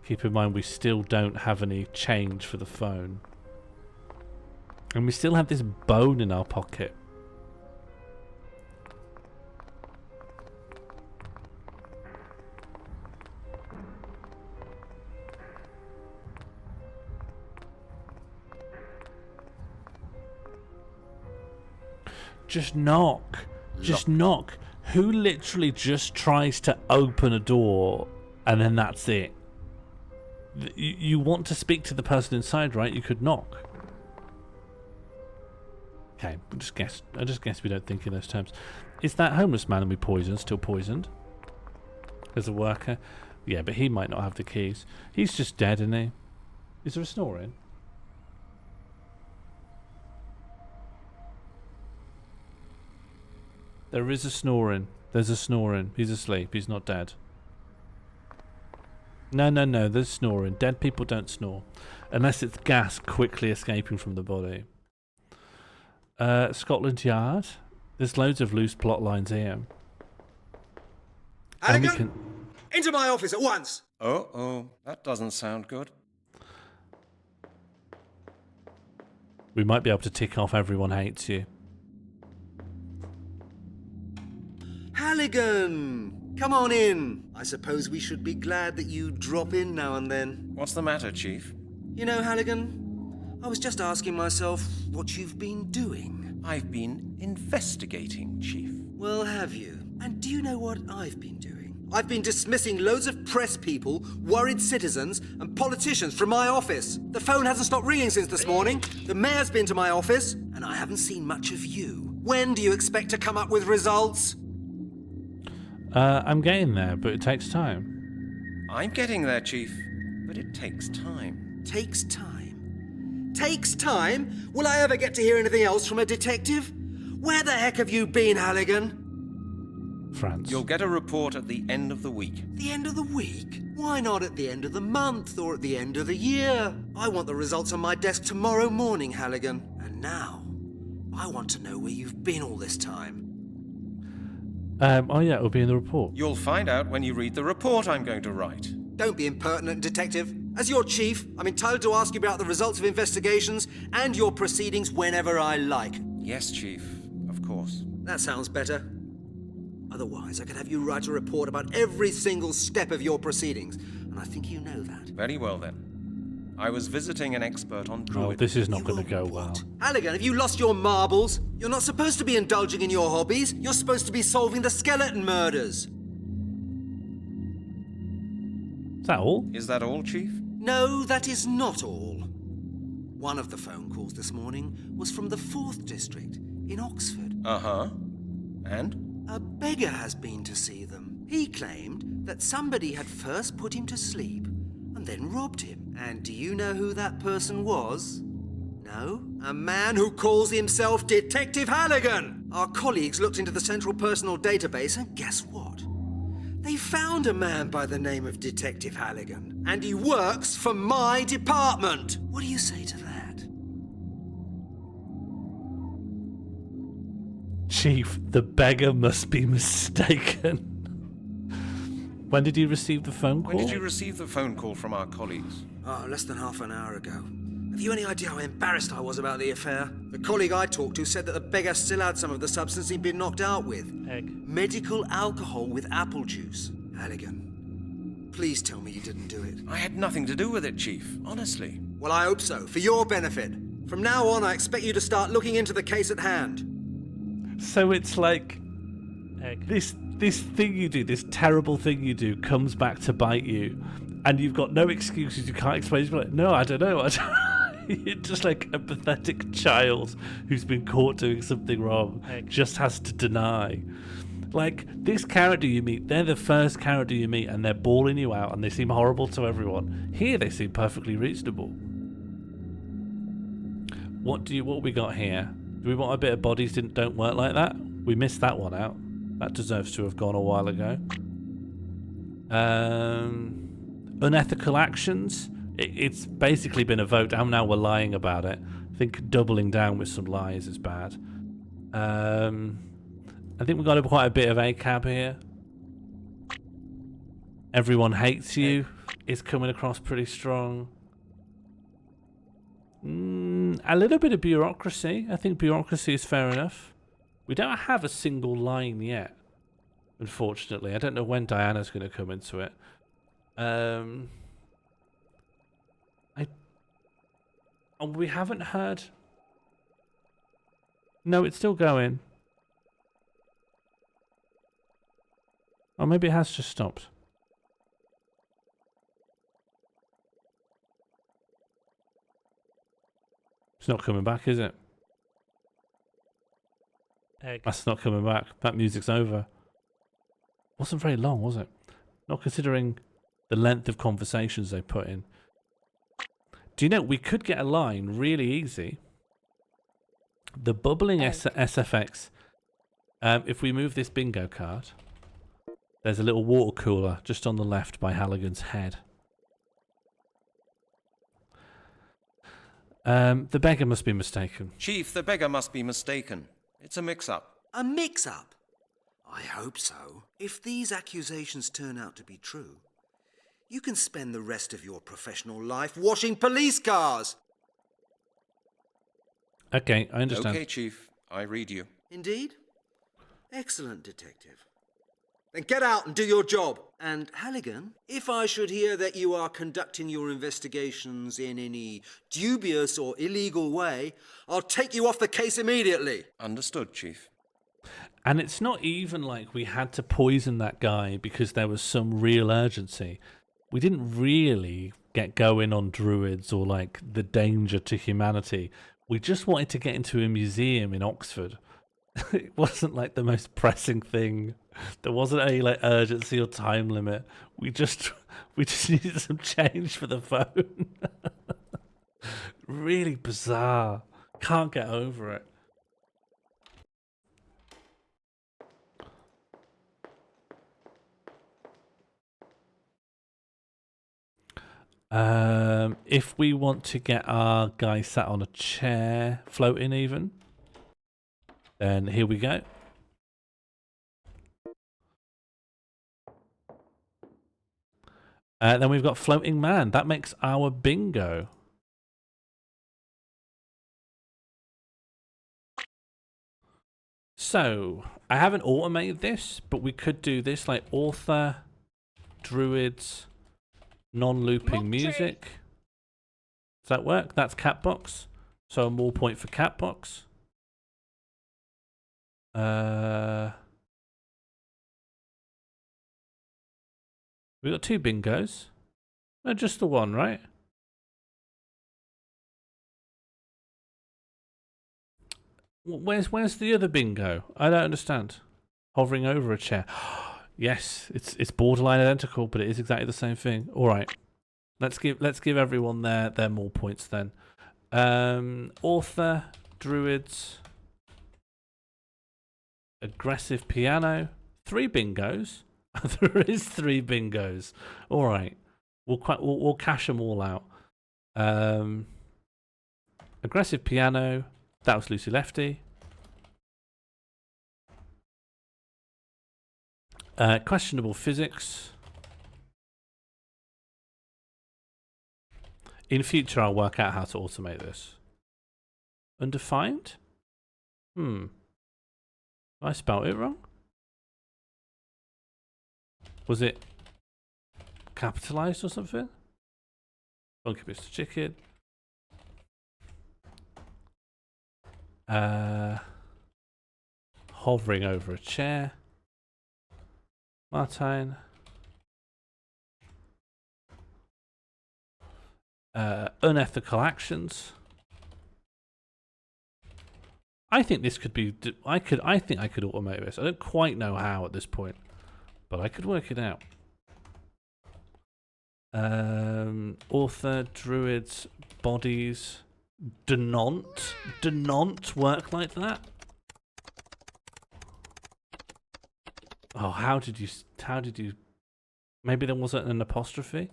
S1: Keep in mind we still don't have any change for the phone. And we still have this bone in our pocket. Just knock. Just knock. Who literally just tries to open a door and then that's it? You want to speak to the person inside, right? You could knock. Okay, I just guess we don't think in those terms. Is that homeless man and we poisoned still poisoned? As a worker? Yeah, but he might not have the keys. He's just dead, isn't he? Is there a snoring? There is a snoring. There's a snoring. He's asleep. He's not dead. No, no, no. There's snoring. Dead people don't snore. Unless it's gas quickly escaping from the body. Scotland Yard. There's loads of loose plot lines here. And we
S13: Halligan, into my office at once!
S5: Oh, that doesn't sound good.
S1: We might be able to tick off everyone hates you.
S13: Halligan, come on in. I suppose we should be glad that you drop in now and then.
S5: What's the matter, Chief?
S13: You know, Halligan, I was just asking myself what you've been doing.
S5: I've been investigating, Chief.
S13: Well, have you? And do you know what I've been doing? I've been dismissing loads of press people, worried citizens, and politicians from my office. The phone hasn't stopped ringing since this morning. The mayor's been to my office, and I haven't seen much of you. When do you expect to come up with results?
S1: I'm getting there, but it takes time.
S5: I'm getting there, Chief, but it takes time.
S13: Takes time? Takes time? Will I ever get to hear anything else from a detective? Where the heck have you been, Halligan?
S1: France.
S5: You'll get a report at the end of the week.
S13: The end of the week? Why not at the end of the month or at the end of the year? I want the results on my desk tomorrow morning, Halligan. And now, I want to know where you've been all this time.
S1: Oh yeah, it'll be in the report.
S5: You'll find out when you read the report I'm going to write.
S13: Don't be impertinent, detective. As your chief, I'm entitled to ask you about the results of investigations and your proceedings whenever I like.
S5: Yes, Chief, of course.
S13: That sounds better. Otherwise, I could have you write a report about every single step of your proceedings, and I think you know that.
S5: Very well, then. I was visiting an expert on Druids.
S1: Oh, this is not going to go well.
S13: Halligan, have you lost your marbles? You're not supposed to be indulging in your hobbies. You're supposed to be solving the skeleton murders.
S1: Is that all?
S5: Is that all, Chief?
S13: No, that is not all. One of the phone calls this morning was from the 4th District in Oxford.
S5: Uh-huh. And?
S13: A beggar has been to see them. He claimed that somebody had first put him to sleep and then robbed him. And do you know who that person was? No? A man who calls himself Detective Halligan! Our colleagues looked into the Central Personal Database and guess what? They found a man by the name of Detective Halligan. And he works for my department! What do you say to that?
S1: Chief, the beggar must be mistaken. When did you receive the phone call?
S5: When did you receive the phone call from our colleagues?
S13: Oh, less than half an hour ago. Have you any idea how embarrassed I was about the affair? The colleague I talked to said that the beggar still had some of the substance he'd been knocked out with.
S1: Egg.
S13: Medical alcohol with apple juice. Halligan, please tell me you didn't do it.
S5: I had nothing to do with it, Chief. Honestly.
S13: Well, I hope so, for your benefit. From now on, I expect you to start looking into the case at hand.
S1: So it's like this thing you do, this terrible thing you do, comes back to bite you, and you've got no excuses. You can't explain. You're like, no, I don't know. You're just like a pathetic child who's been caught doing something wrong, just has to deny. Like, this character you meet, they're the first character you meet, and they're bawling you out, and they seem horrible to everyone. Here, they seem perfectly reasonable. What we got here? Do we want a bit of bodies don't work like that? We missed that one out. That deserves to have gone a while ago. Unethical actions. It's basically been evoked, and now we're lying about it. I think doubling down with some lies is bad. I think we've got quite a bit of ACAB here. Everyone hates you. It's coming across pretty strong. A little bit of bureaucracy. I think bureaucracy is fair enough. We don't have a single line yet, unfortunately. I don't know when Diana's going to come into it. We haven't heard. No, it's still going. Or maybe it has just stopped. It's not coming back, is it? Egg. That's not coming back. That music's over. Wasn't very long, was it? Not considering the length of conversations they put in. Do you know, we could get a line really easy. The bubbling SFX, if we move this bingo card, there's a little water cooler just on the left by Halligan's head. The beggar must be mistaken.
S5: Chief, the beggar must be mistaken. It's a mix-up.
S13: A mix-up? I hope so. If these accusations turn out to be true, you can spend the rest of your professional life washing police cars.
S1: Okay, I understand.
S5: Okay, Chief. I read you.
S13: Indeed? Excellent, Detective. Then get out and do your job. And Halligan, if I should hear that you are conducting your investigations in any dubious or illegal way, I'll take you off the case immediately.
S5: Understood, Chief.
S1: And it's not even like we had to poison that guy because there was some real urgency. We didn't really get going on Druids or like the danger to humanity. We just wanted to get into a museum in Oxford. It wasn't like the most pressing thing. There wasn't any like urgency or time limit. We just needed some change for the phone. Really bizarre. Can't get over it. If we want to get our guy sat on a chair, floating even, then here we go. Then we've got floating man. That makes our bingo. So, I haven't automated this, but we could do this like author, druids, non-looping music. Does that work? That's Catbox. So a more point for Catbox. We got 2 bingos. No, just the one, right? Where's the other bingo? I don't understand. Hovering over a chair. Yes, it's borderline identical, but it is exactly the same thing. All right, let's give everyone their more points then. Author, druids, aggressive piano, 3 bingos. There is 3 bingos. All right, we'll cash them all out. Aggressive piano. That was Lucy Lefty. Questionable physics. In future, I'll work out how to automate this. Undefined? I spelled it wrong? Was it capitalized or something? Funky Mr. Chicken. Hovering over a chair. Martine. Unethical actions. I think this could be. I think I could automate this. I don't quite know how at this point, but I could work it out. Author, druids, bodies, denont work like that. Oh, how did you? Maybe there wasn't an apostrophe.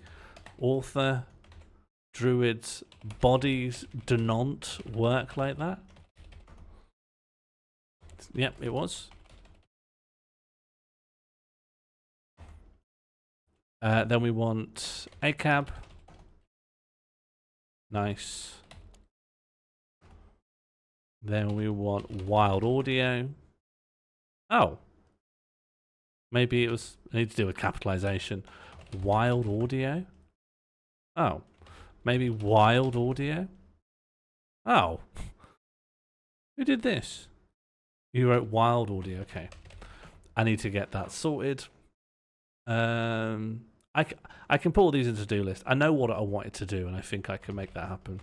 S1: Author, druids, bodies, denont work like that. Yep, it was. Then we want ACAB. Nice. Then we want wild audio. Oh. Maybe it was. I need to do with capitalization. Wild audio. Oh. Maybe wild audio. Oh. Who did this? You wrote wild audio. Okay. I need to get that sorted. I can put all these into to-do list. I know what I wanted to do, and I think I can make that happen.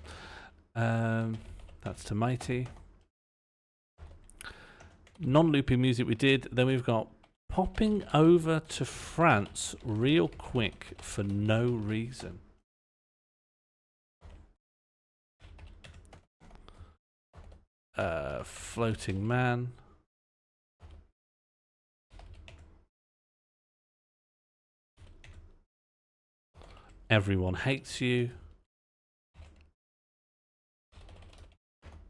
S1: That's to Mighty. Non-looping music we did. Then we've got popping over to France real quick for no reason. Floating man. Everyone hates you.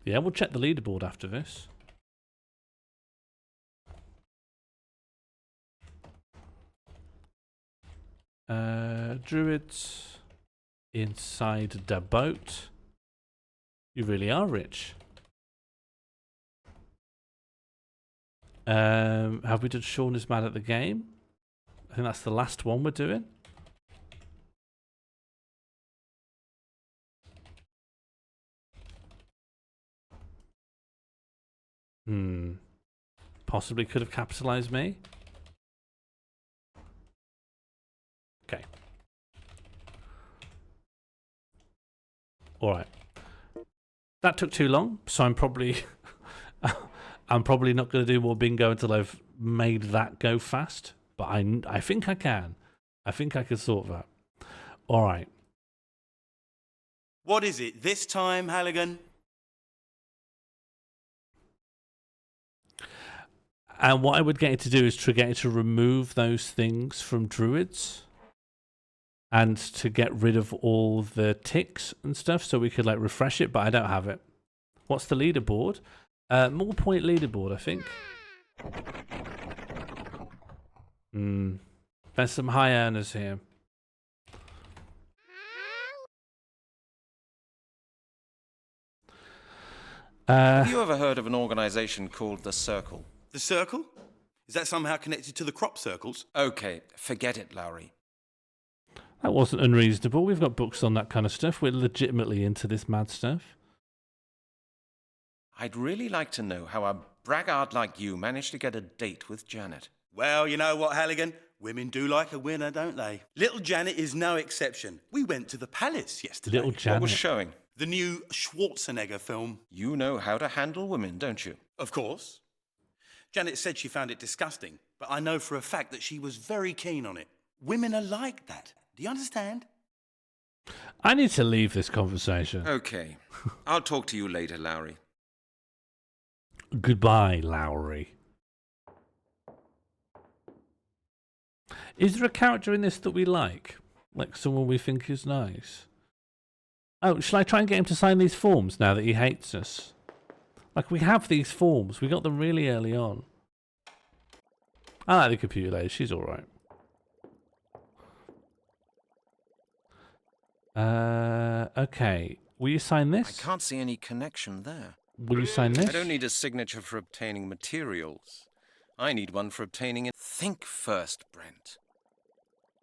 S1: Yeah, we'll check the leaderboard after this. Druids inside the boat. You really are rich. Have we done Sean is mad at the game? I think that's the last one we're doing. Possibly could have capitalized me. Okay. All right. That took too long, so I'm probably I'm probably not going to do more bingo until I've made that go fast. But I think I can. I think I can sort that. All right.
S14: What is it this time, Halligan?
S1: And what I would get it to do is to get it to remove those things from Druids. And to get rid of all the ticks and stuff so we could like refresh it, but I don't have it. What's the leaderboard? More point leaderboard, I think. There's some high earners here.
S5: Have you ever heard of an organization called The Circle?
S14: The Circle? Is that somehow connected to the crop circles?
S5: Okay, forget it, Lowry.
S1: That wasn't unreasonable. We've got books on that kind of stuff. We're legitimately into this mad stuff.
S5: I'd really like to know how a braggart like you managed to get a date with Janet.
S14: Well, you know what, Halligan? Women do like a winner, don't they? Little Janet is no exception. We went to the Palace yesterday.
S1: Little Janet.
S5: What was showing?
S14: The new Schwarzenegger film.
S5: You know how to handle women, don't you?
S14: Of course. Janet said she found it disgusting, but I know for a fact that she was very keen on it. Women are like that. Do you understand?
S1: I need to leave this conversation.
S5: Okay. I'll talk to you later, Lowry.
S1: Goodbye, Lowry. Is there a character in this that we like? Like someone we think is nice? Oh, shall I try and get him to sign these forms now that he hates us? Like, we have these forms. We got them really early on. I like the computer lady. She's alright. Okay. Will you sign this?
S5: I can't see any connection there.
S1: Will you sign this?
S5: I don't need a signature for obtaining materials. I need one for obtaining... Think first, Brent.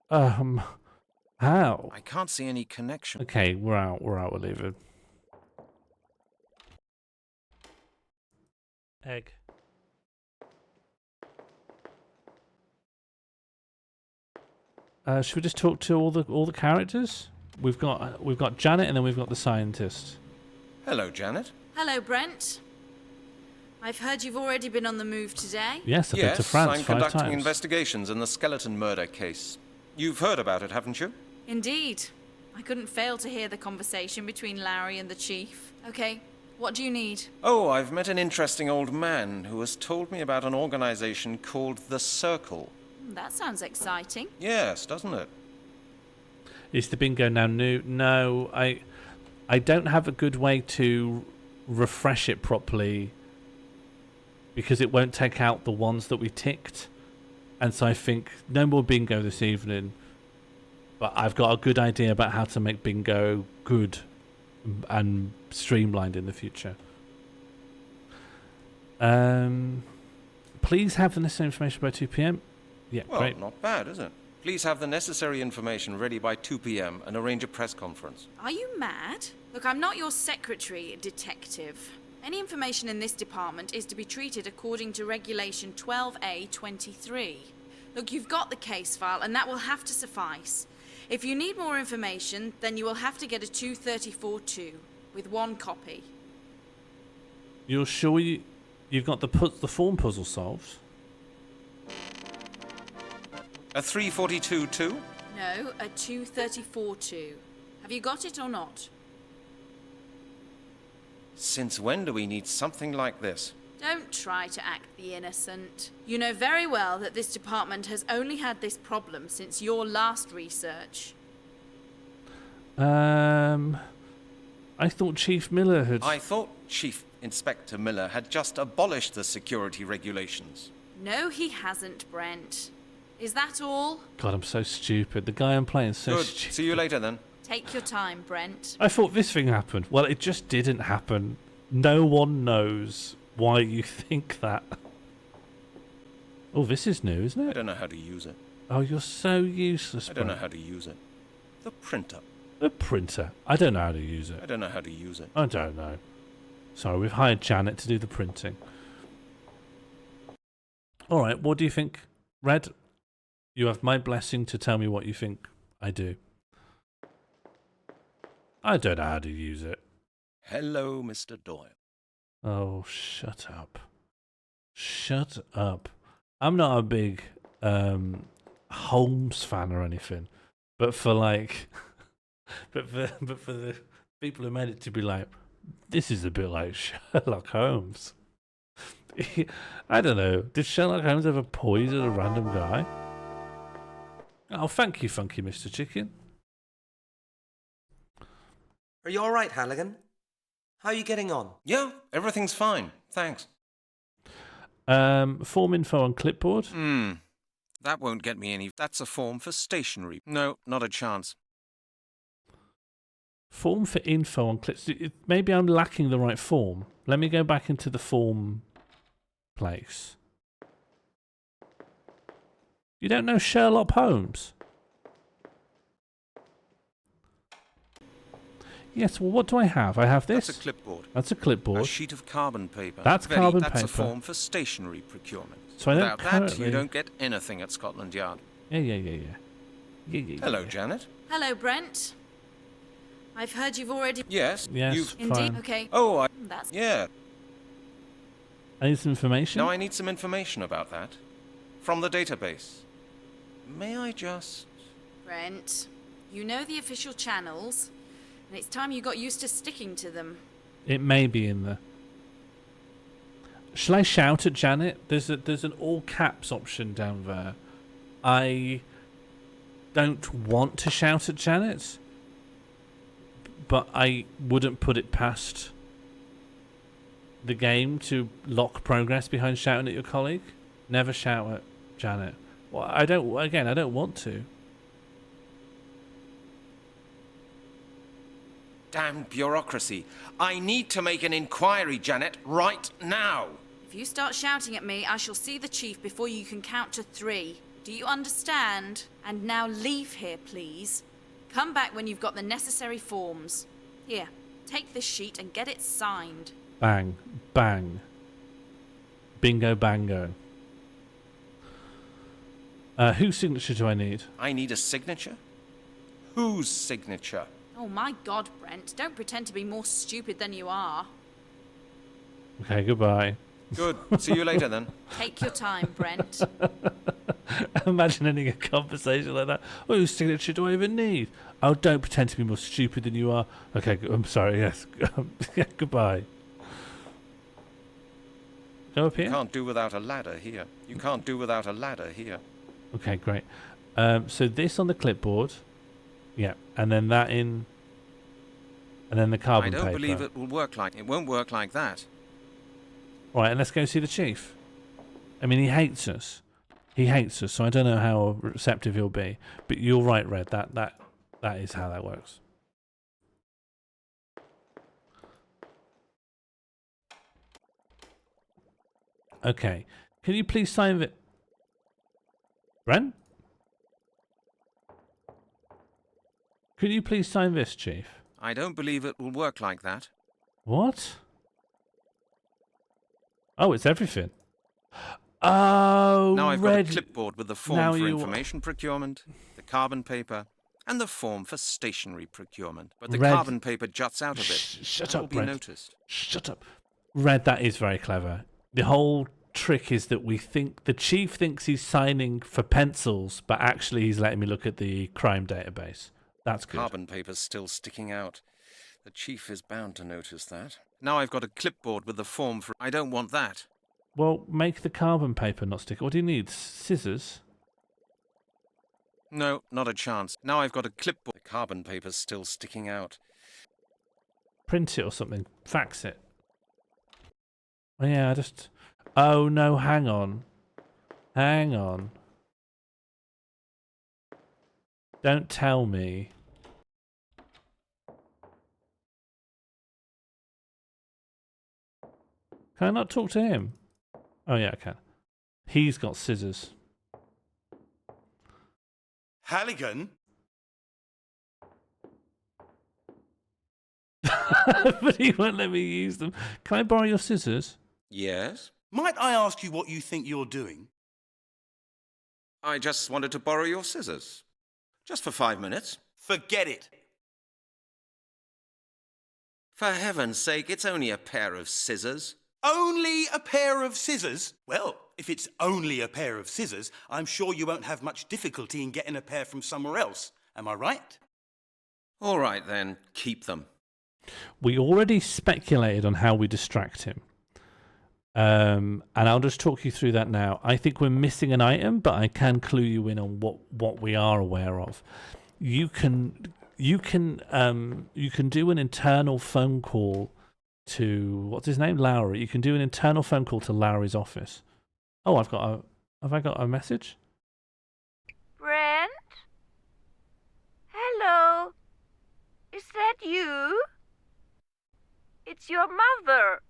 S1: How?
S5: I can't see any connection.
S1: Okay, we're out. We're leaving. Egg. Should we just talk to all the characters? We've got Janet and then we've got the scientist.
S5: Hello, Janet.
S15: Hello, Brent. I've heard you've already been on the move today.
S1: Yes, I've been to France
S5: I'm
S1: 5
S5: conducting
S1: times.
S5: investigations in the skeleton murder case. You've heard about it, haven't you?
S15: Indeed. I couldn't fail to hear the conversation between Larry and the chief. Okay, what do you need?
S5: Oh, I've met an interesting old man who has told me about an organization called The Circle.
S15: That sounds exciting.
S5: Yes, doesn't it?
S1: Is the bingo now new? No, I don't have a good way to refresh it properly because it won't take out the ones that we ticked. And so I think no more bingo this evening. But I've got a good idea about how to make bingo good and streamlined in the future. Please have the necessary information by 2 p.m. Yeah,
S5: Well,
S1: great.
S5: not bad, is it? Please have the necessary information ready by 2 p.m. and arrange a press conference.
S15: Are you mad? Look, I'm not your secretary, detective. Any information in this department is to be treated according to Regulation 12A23. Look, you've got the case file, and that will have to suffice. If you need more information, then you will have to get a 234-2 with 1 copy.
S1: You're sure you've got the form puzzle solved?
S5: A 342-2?
S15: No, a 234-2. Have you got it or not?
S5: Since when do we need something like this?
S15: Don't try to act the innocent. You know very well that this department has only had this problem since your last research.
S1: I thought Chief Miller had...
S5: I thought Chief Inspector Miller had just abolished the security regulations.
S15: No, he hasn't, Brent. Is that all?
S1: God, I'm so stupid. The guy I'm playing is so
S5: Good.
S1: stupid.
S5: See you later, then.
S15: Take your time, Brent.
S1: I thought this thing happened. Well, it just didn't happen. No one knows why you think that. Oh, this is new, isn't it?
S5: I don't know how to use it.
S1: Oh, you're so useless,
S5: I don't know
S1: Brent.
S5: how to use it. The printer.
S1: The printer. I don't know how to use it.
S5: I don't know how to use it.
S1: I don't know. Sorry, we've hired Janet to do the printing. Alright, what do you think? Red, you have my blessing to tell me what you think I do. I don't know how to use it.
S5: Hello, Mr. Doyle.
S1: Oh, shut up. Shut up. I'm not a big Holmes fan or anything. But for like but for the people who made it to be like, this is a bit like Sherlock Holmes. I don't know. Did Sherlock Holmes ever poison a random guy? Oh, thank you, Funky Mr. Chicken.
S13: Are you all right, Halligan? How are you getting on?
S5: Yeah, everything's fine. Thanks.
S1: Form info on clipboard.
S5: That won't get me any... That's a form for stationery. No, not a chance.
S1: Form for info on clips. Maybe I'm lacking the right form. Let me go back into the form place. You don't know Sherlock Holmes? Yes, well, what do I have? I have this.
S5: That's a clipboard.
S1: That's a clipboard.
S5: A sheet of carbon paper.
S1: That's carbon paper.
S5: That's a form for stationery procurement.
S1: So I don't
S5: Without that,
S1: currently...
S5: you don't get anything at Scotland Yard.
S1: Yeah.
S5: Hello, Janet.
S15: Hello, Brent. I've heard you've already...
S5: Yes.
S1: Yes,
S15: Indeed.
S1: fine.
S15: Okay.
S5: Oh,
S15: That's...
S5: yeah.
S1: I need some information.
S5: No, I need some information about that. From the database. May I just...
S15: Brent, you know the official channels, and it's time you got used to sticking to them.
S1: It may be in there. Shall I shout at Janet? There's an all caps option down there. I don't want to shout at Janet, but I wouldn't put it past the game to lock progress behind shouting at your colleague. Never shout at Janet. Well, I don't want to.
S5: Damn bureaucracy. I need to make an inquiry, Janet, right now.
S15: If you start shouting at me, I shall see the chief before you can count to 3. Do you understand? And now leave here, please. Come back when you've got the necessary forms. Here, take this sheet and get it signed.
S1: Bang, bang. Bingo, bango. Whose signature do I need?
S5: I need a signature? Whose signature?
S15: Oh my God, Brent, don't pretend to be more stupid than you are.
S1: Okay, goodbye.
S5: Good. See you later, then.
S15: Take your time, Brent.
S1: Imagine ending a conversation like that. Oh, whose signature do I even need? Oh, don't pretend to be more stupid than you are. Okay, I'm sorry, yes. Yeah, goodbye. Go up here?
S5: You can't do without a ladder here. You can't do without a ladder here.
S1: Okay, great. So this on the clipboard. Yeah, and then that in... And then the carbon paper.
S5: I don't believe it will work like... It won't work like that.
S1: Right, and let's go see the chief. I mean, he hates us. He hates us, so I don't know how receptive he'll be. But you're right, Red. That is how that works. Okay. Can you please sign it? Brent? Could you please sign this, Chief?
S5: I don't believe it will work like that.
S1: What? Oh, it's everything. Oh,
S5: now I've
S1: Red.
S5: got a clipboard with the form
S1: Now
S5: for
S1: you-
S5: information procurement, the carbon paper, and the form for stationery procurement. But the
S1: Red.
S5: carbon paper juts out of it.
S1: Shut
S5: and will
S1: up,
S5: be
S1: Red.
S5: noticed.
S1: Shut up. Red, that is very clever. The whole trick is that we think the chief thinks he's signing for pencils, but actually he's letting me look at the crime database. That's good.
S5: Carbon paper's still sticking out. The chief is bound to notice that. Now I've got a clipboard with the form for... I don't want that.
S1: Well, make the carbon paper not stick. What do you need? Scissors?
S5: No, not a chance. Now I've got a clipboard. The carbon paper's still sticking out.
S1: Print it or something. Fax it. Oh, yeah, I just... Oh, no, hang on. Hang on. Don't tell me. Can I not talk to him? Oh, yeah, I can. He's got scissors.
S14: Halligan?
S1: But he won't let me use them. Can I borrow your scissors?
S5: Yes?
S14: Might I ask you what you think you're doing?
S5: I just wanted to borrow your scissors. Just for 5 minutes.
S14: Forget it.
S5: For heaven's sake, it's only a pair of scissors.
S14: Only a pair of scissors? Well, if it's only a pair of scissors, I'm sure you won't have much difficulty in getting a pair from somewhere else. Am I right?
S5: All right, then. Keep them.
S1: We already speculated on how we distract him. And I'll just talk you through that now. I think we're missing an item, but I can clue you in on what we are aware of. You can do an internal phone call to what's his name, Lowry. You can do an internal phone call to Lowry's office. Oh, have I got a message?
S3: Brent? Hello? Is that you? It's your mother.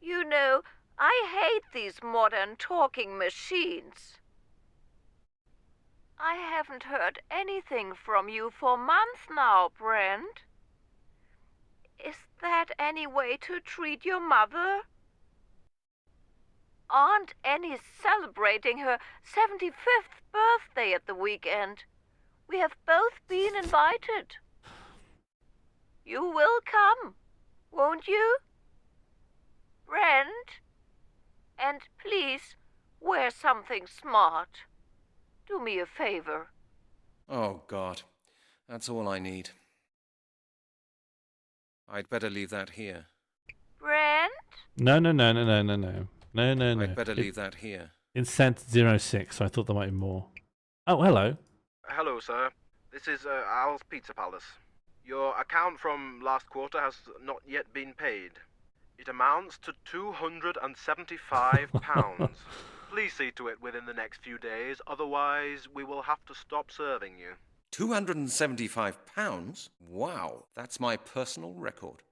S3: You know, I hate these modern talking machines. I haven't heard anything from you for months now, Brent. Is that any way to treat your mother? Aunt Annie's celebrating her 75th birthday at the weekend. We have both been invited. You will come, won't you? Brent? And please, wear something smart. Do me a favor.
S5: Oh, God. That's all I need. I'd better leave that here.
S3: Brent?
S1: No.
S5: I'd better leave that here.
S1: It's sent 06, so I thought there might be more. Oh, hello.
S16: Hello, sir. This is Al's Pizza Palace. Your account from last quarter has not yet been paid. It amounts to £275. Please see to it within the next few days, otherwise we will have to stop serving you.
S5: £275? Wow, that's my personal record.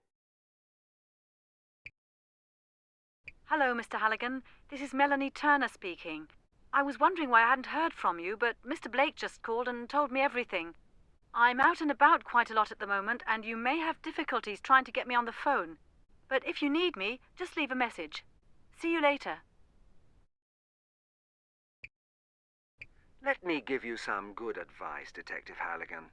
S17: Hello, Mr. Halligan. This is Melanie Turner speaking. I was wondering why I hadn't heard from you, but Mr. Blake just called and told me everything. I'm out and about quite a lot at the moment, and you may have difficulties trying to get me on the phone. But if you need me, just leave a message. See you later.
S13: Let me give you some good advice, Detective Halligan.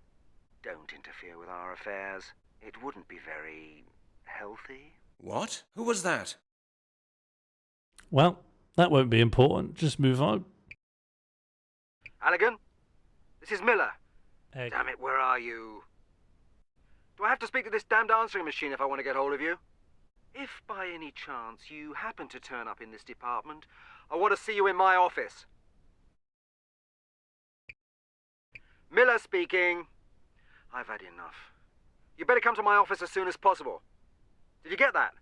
S13: Don't interfere with our affairs. It wouldn't be very healthy.
S5: What? Who was that?
S1: Well, that won't be important. Just move on.
S13: Halligan? This is Miller.
S1: Egg.
S13: Damn it, where are you? Do I have to speak to this damned answering machine if I want to get hold of you? If by any chance you happen to turn up in this department, I want to see you in my office. Miller speaking. I've had enough. You better come to my office as soon as possible. Did you get that?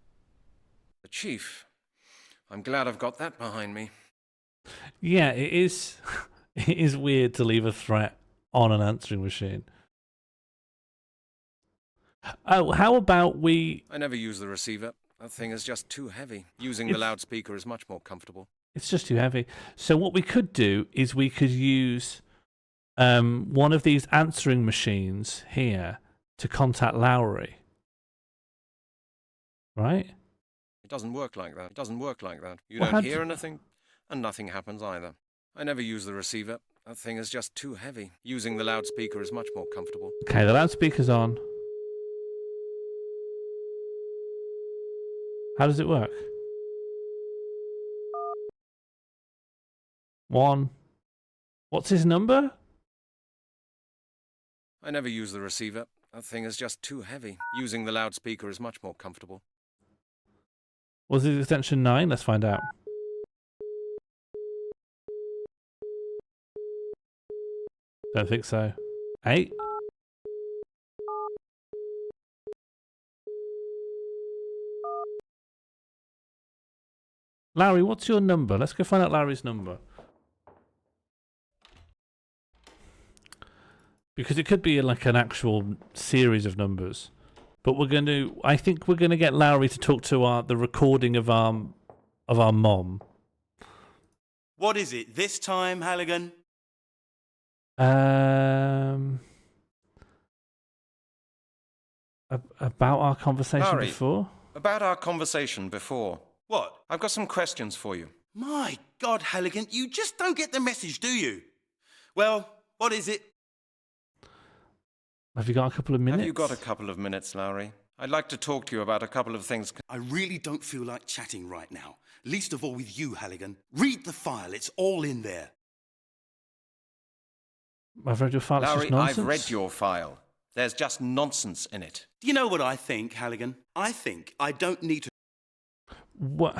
S5: The chief. I'm glad I've got that behind me.
S1: Yeah, it is. It is weird to leave a threat on an answering machine. Oh, how about we...
S5: I never use the receiver. That thing is just too heavy. Using the loudspeaker is much more comfortable.
S1: It's just too heavy. So what we could do is we could use one of these answering machines here to contact Lowry. Right?
S5: It doesn't work like that. It doesn't work like that. You
S1: Well,
S5: don't
S1: how
S5: hear
S1: do-
S5: anything, and nothing happens either. I never use the receiver. That thing is just too heavy. Using the loudspeaker is much more comfortable.
S1: Okay, the loudspeaker's on. How does it work? 1. What's his number?
S5: I never use the receiver. That thing is just too heavy. Using the loudspeaker is much more comfortable.
S1: Was it extension 9? Let's find out. Don't think so. 8? Larry, what's your number? Let's go find out Larry's number. Because it could be like an actual series of numbers. But I think we're gonna get Larry to talk to the recording of our mom.
S14: What is it this time, Halligan?
S1: About our conversation
S5: Larry,
S1: before?
S5: About our conversation before.
S14: What?
S5: I've got some questions for you.
S14: My God, Halligan, you just don't get the message, do you? Well, what is it?
S1: Have you got a couple of minutes?
S5: Have you got a couple of minutes, Larry? I'd like to talk to you about a couple of things.
S14: I really don't feel like chatting right now. Least of all with you, Halligan. Read the file. It's all in there.
S1: I've read your file. It's
S5: Larry,
S1: just nonsense.
S5: I've read your file. There's just nonsense in it.
S14: Do you know what I think, Halligan? I think I don't need to...
S1: What?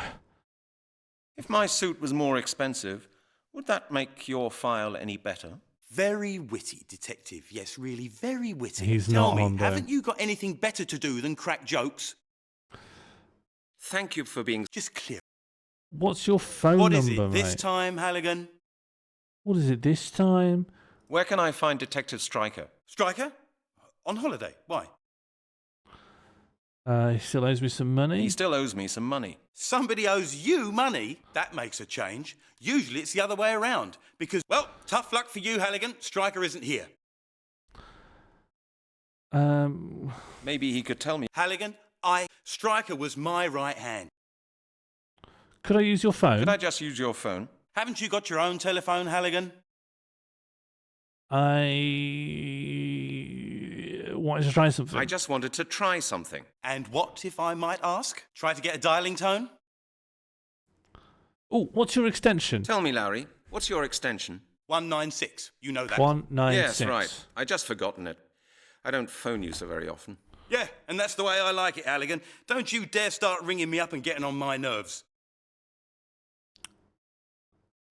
S5: If my suit was more expensive, would that make your file any better?
S14: Very witty, Detective. Yes, really, very witty.
S1: He's
S14: Tell
S1: not
S14: me,
S1: on, though.
S14: haven't you got anything better to do than crack jokes?
S5: Thank you for being...
S14: Just clear.
S1: What's your phone
S14: What
S1: number,
S14: is it this
S1: mate?
S14: time, Halligan?
S1: What is it this time?
S5: Where can I find Detective Stryker?
S14: Stryker? On holiday. Why?
S1: He still owes me some money.
S5: He still owes me some money.
S14: Somebody owes you money? That makes a change. Usually it's the other way around. Because, well, tough luck for you, Halligan. Stryker isn't here.
S5: Maybe he could tell me.
S14: Halligan, Stryker was my right hand.
S1: Could I use your phone?
S5: Could I just use your phone?
S14: Haven't you got your own telephone, Halligan?
S1: I wanted to try something.
S5: I just wanted to try something.
S14: And what, if I might ask? Try to get a dialing tone?
S1: Oh, what's your extension?
S5: Tell me, Larry, what's your extension?
S14: 196. You know that.
S1: 196.
S5: Yes, right. I just forgotten it. I don't phone you so very often.
S14: Yeah, and that's the way I like it, Halligan. Don't you dare start ringing me up and getting on my nerves.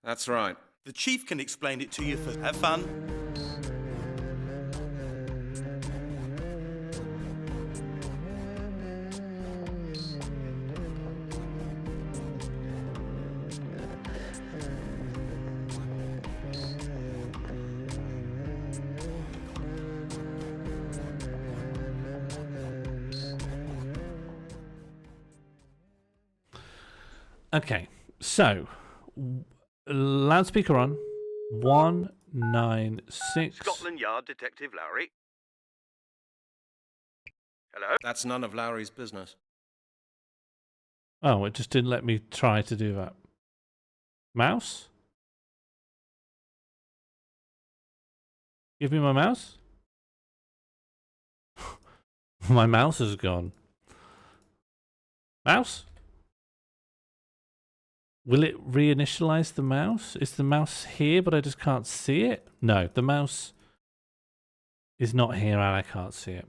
S5: That's right.
S14: The Chief can explain it to you first. Have fun.
S1: Okay, so loudspeaker on. 196.
S14: Scotland Yard Detective Lowry. Hello?
S5: That's none of Larry's business.
S1: Oh, it just didn't let me try to do that. Mouse? Give me my mouse? My mouse is gone. Mouse? Will it reinitialize the mouse? Is the mouse here, but I just can't see it? No, the mouse is not here and I can't see it.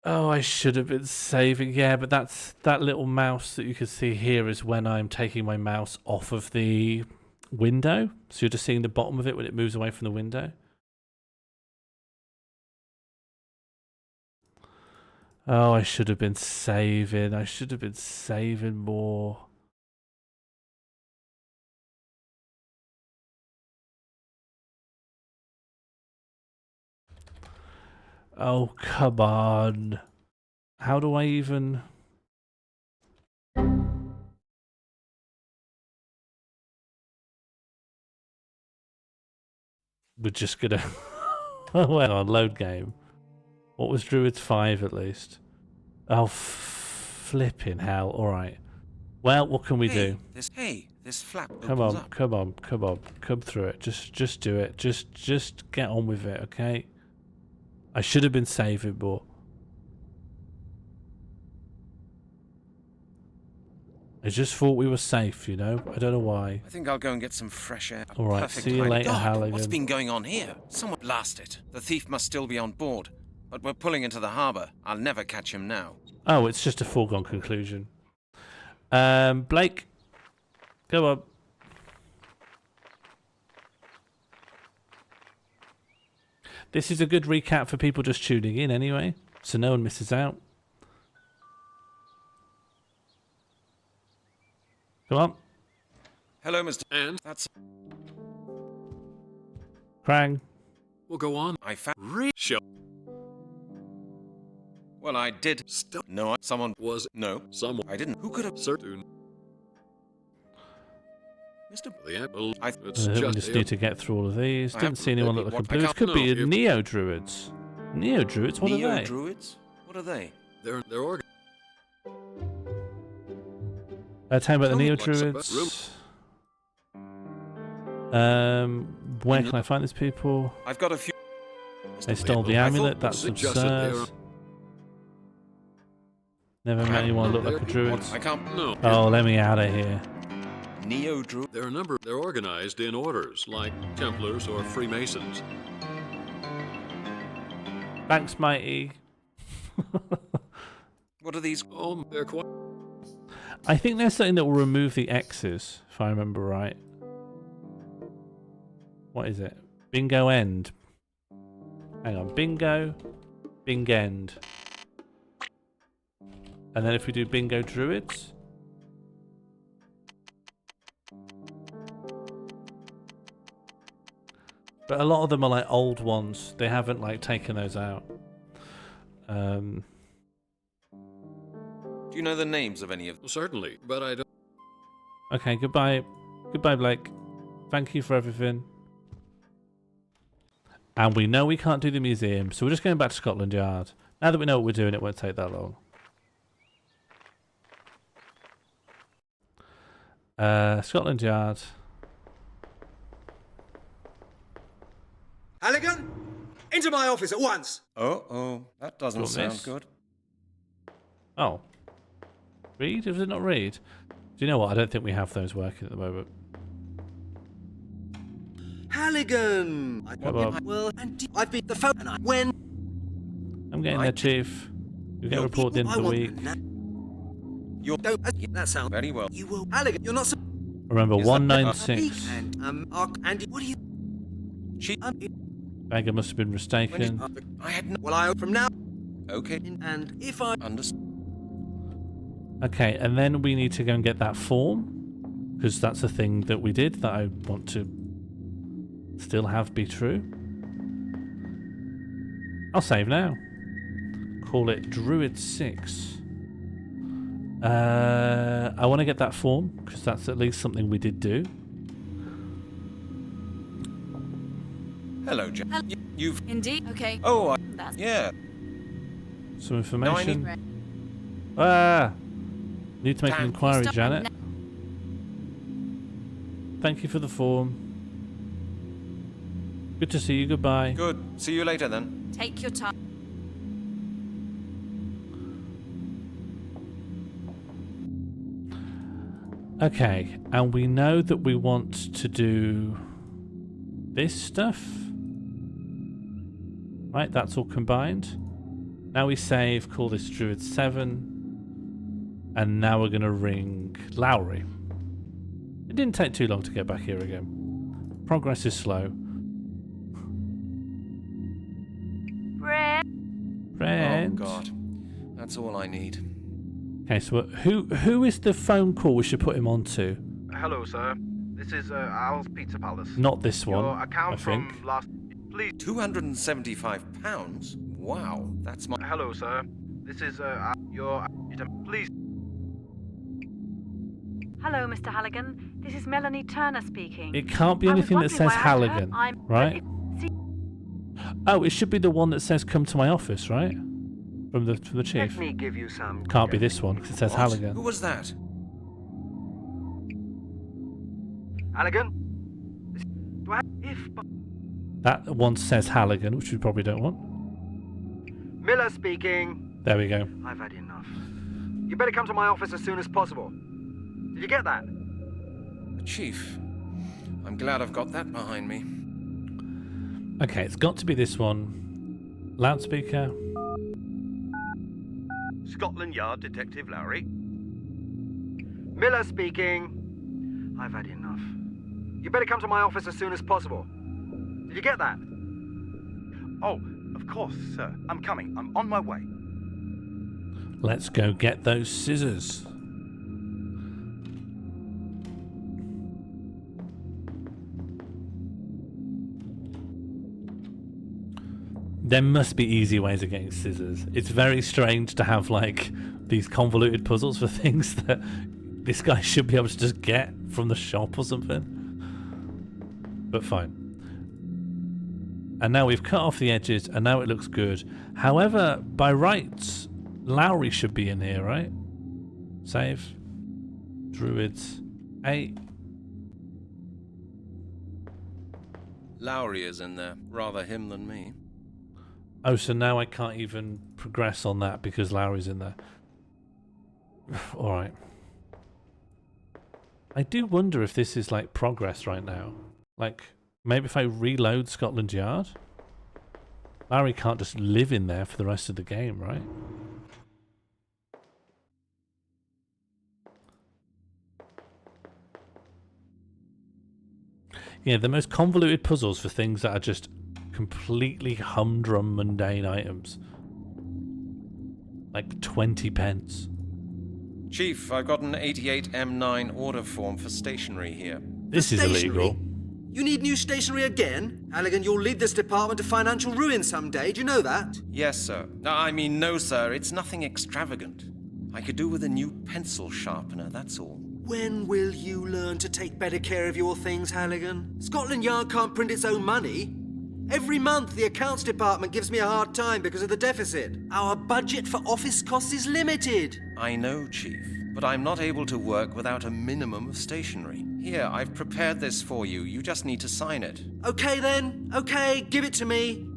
S1: Oh, I should have been saving. Yeah, but that little mouse that you can see here is when I'm taking my mouse off of the window. So you're just seeing the bottom of it when it moves away from the window. Oh, I should have been saving. I should have been saving more. Oh, come on. How do I even... We're just gonna... Oh, hang on, load game. What was Druids 5 at least? Oh, flipping hell. Alright. Well, what can we do?
S5: This flap
S1: Come
S5: opens
S1: on,
S5: up.
S1: come on, come on. Come through it. Just do it. Just get on with it, okay? I should have been saving more. I just thought we were safe, you know? I don't know why.
S5: I think I'll go and get some fresh air.
S1: All right,
S5: Perfect
S1: see you
S5: hiding.
S1: later,
S5: God,
S1: Halligan.
S5: what's been going on here? Someone blast it. The thief must still be on board. But we're pulling into the harbour. I'll never catch him now.
S1: Oh, it's just a foregone conclusion. Blake, go on. This is a good recap for people just tuning in anyway, so no one misses out. Come on.
S5: Hello, Mr. And that's...
S1: Krang.
S12: We'll go on.
S5: I found...
S12: Show.
S5: Well, I did... No, someone...
S12: Was...
S5: No.
S12: Someone...
S5: I didn't. Who could have...
S12: Certain...
S5: Mr.
S12: The apple...
S1: It's we just need to get through all of these. Didn't see anyone look like a blue. This could be a Neo-Druids. Neo-Druids? What are they?
S5: Neo-Druids? What are they?
S12: They're organ...
S1: Tell me about the Neo-Druids. Where can I find these people?
S5: I've got a few...
S1: They stole the amulet, that's absurd. Never met anyone look like a druid.
S5: I can't... No.
S1: Oh, let me out of here.
S5: Neo-Druid?
S12: They're organized in orders, like Templars or Freemasons.
S1: Thanks, matey.
S5: What are these?
S12: Oh, they're quite...
S1: I think there's something that will remove the X's, if I remember right. What is it? Bingo end. Hang on. Bingo. Bing end. And then if we do bingo druids. But a lot of them are like old ones. They haven't like taken those out.
S5: Do you know the names of any of them?
S12: Certainly, but I don't...
S1: Okay, goodbye. Goodbye, Blake. Thank you for everything. And we know we can't do the museum, so we're just going back to Scotland Yard. Now that we know what we're doing, it won't take that long. Scotland Yard.
S13: Halligan, into my office at once.
S5: Oh, that doesn't sound
S1: this?
S5: good.
S1: Oh. Read? Was it not read? Do you know what? I don't think we have those working at the moment.
S13: Halligan! Well, and I've been the phone and I... When?
S1: I'm getting there, Chief. You'll get a report at the end of the week.
S13: You don't... That sounds...
S5: Very well.
S13: You will... Halligan, you're not... So
S1: Remember, 196.
S13: And, Andy, what do you... She...
S1: Bagger must have been mistaken.
S13: I had no... Well, I... From now...
S5: Okay.
S13: And if I...
S5: Understand.
S1: Okay, and then we need to go and get that form. Because that's a thing that we did that I want to still have be true. I'll save now. Call it Druid 6. I want to get that form, because that's at least something we did do.
S5: Hello, Jack. You've...
S15: Indeed. Okay.
S5: Oh,
S15: That's...
S5: yeah.
S1: Some information.
S5: No, I need...
S1: Need to make an inquiry, Janet. Thank you for the form. Good to see you. Goodbye.
S5: Good. See you later, then.
S15: Take your time.
S1: Okay, and we know that we want to do this stuff. Right, that's all combined. Now we save, call this Druid 7. And now we're going to ring Lowry. It didn't take too long to get back here again. Progress is slow. Friend.
S5: Oh, God. That's all I need.
S1: Okay, so who is the phone call we should put him on to?
S16: Hello, sir. This is Al's Pizza Palace.
S1: Not this one,
S16: Your account
S1: I think.
S16: from last... Please...
S5: £275? Wow, that's my...
S16: Hello, sir. This is your... Please...
S17: Hello, Mr. Halligan. This is Melanie Turner speaking.
S1: It can't be anything that says Halligan, right? Oh, it should be the one that says "Come to my office," right? From the chief.
S13: Let me give you some...
S1: Can't be this one because it says Halligan.
S5: Who was that?
S13: Halligan? Do I... If...
S1: That one says Halligan, which we probably don't want.
S13: Miller speaking.
S1: There we go.
S13: I've had enough. You better come to my office as soon as possible. Did you get that?
S5: Chief, I'm glad I've got that behind me.
S1: Okay, it's got to be this one. Loudspeaker.
S13: Scotland Yard Detective Lowry. Miller speaking. I've had enough. You better come to my office as soon as possible. Did you get that?
S14: Oh, of course, sir. I'm coming. I'm on my way.
S1: Let's go get those scissors. There must be easy ways of getting scissors. It's very strange to have like these convoluted puzzles for things that this guy should be able to just get from the shop or something. But fine. And now we've cut off the edges and now it looks good. However, by rights, Lowry should be in here, right? Save. Druids. 8.
S5: Lowry is in there. Rather him than me.
S1: Oh, so now I can't even progress on that because Lowry's in there. Alright. I do wonder if this is like progress right now. Like, maybe if I reload Scotland Yard? Lowry can't just live in there for the rest of the game, right? Yeah, the most convoluted puzzles for things that are just completely humdrum mundane items. Like 20 pence.
S5: Chief, I've got an 88M9 order form for stationery here.
S1: This is illegal.
S13: You need new stationery again? Halligan, you'll lead this department to financial ruin someday. Do you know that?
S5: Yes, sir. No, I mean, no, sir. It's nothing extravagant. I could do with a new pencil sharpener, that's all.
S13: When will you learn to take better care of your things, Halligan? Scotland Yard can't print its own money. Every month, the accounts department gives me a hard time because of the deficit. Our budget for office costs is limited.
S5: I know, Chief, but I'm not able to work without a minimum of stationery. Here, I've prepared this for you. You just need to sign it.
S13: Okay, then. Okay, give it to me.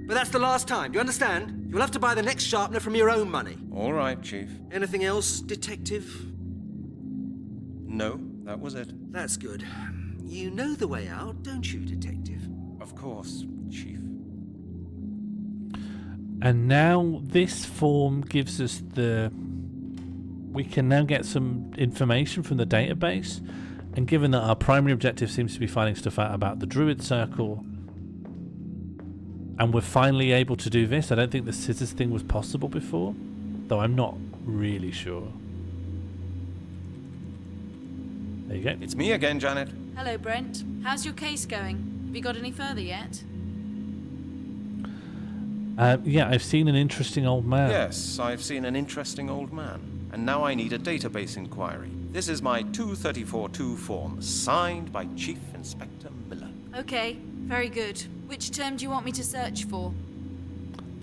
S13: But that's the last time, do you understand? You'll have to buy the next sharpener from your own money.
S5: All right, Chief.
S13: Anything else, Detective?
S5: No, that was it.
S13: That's good. You know the way out, don't you, Detective?
S5: Of course, Chief.
S1: And now this form gives us the... We can now get some information from the database. And given that our primary objective seems to be finding stuff out about the Druid Circle, and we're finally able to do this, I don't think the scissors thing was possible before, though I'm not really sure. There you go.
S5: It's me again, Janet.
S15: Hello, Brent. How's your case going? Have you got any further yet?
S1: Yeah, I've seen an interesting old man.
S5: Yes, I've seen an interesting old man. And now I need a database inquiry. This is my 234-2 form, signed by Chief Inspector Miller.
S15: Okay, very good. Which term do you want me to search for?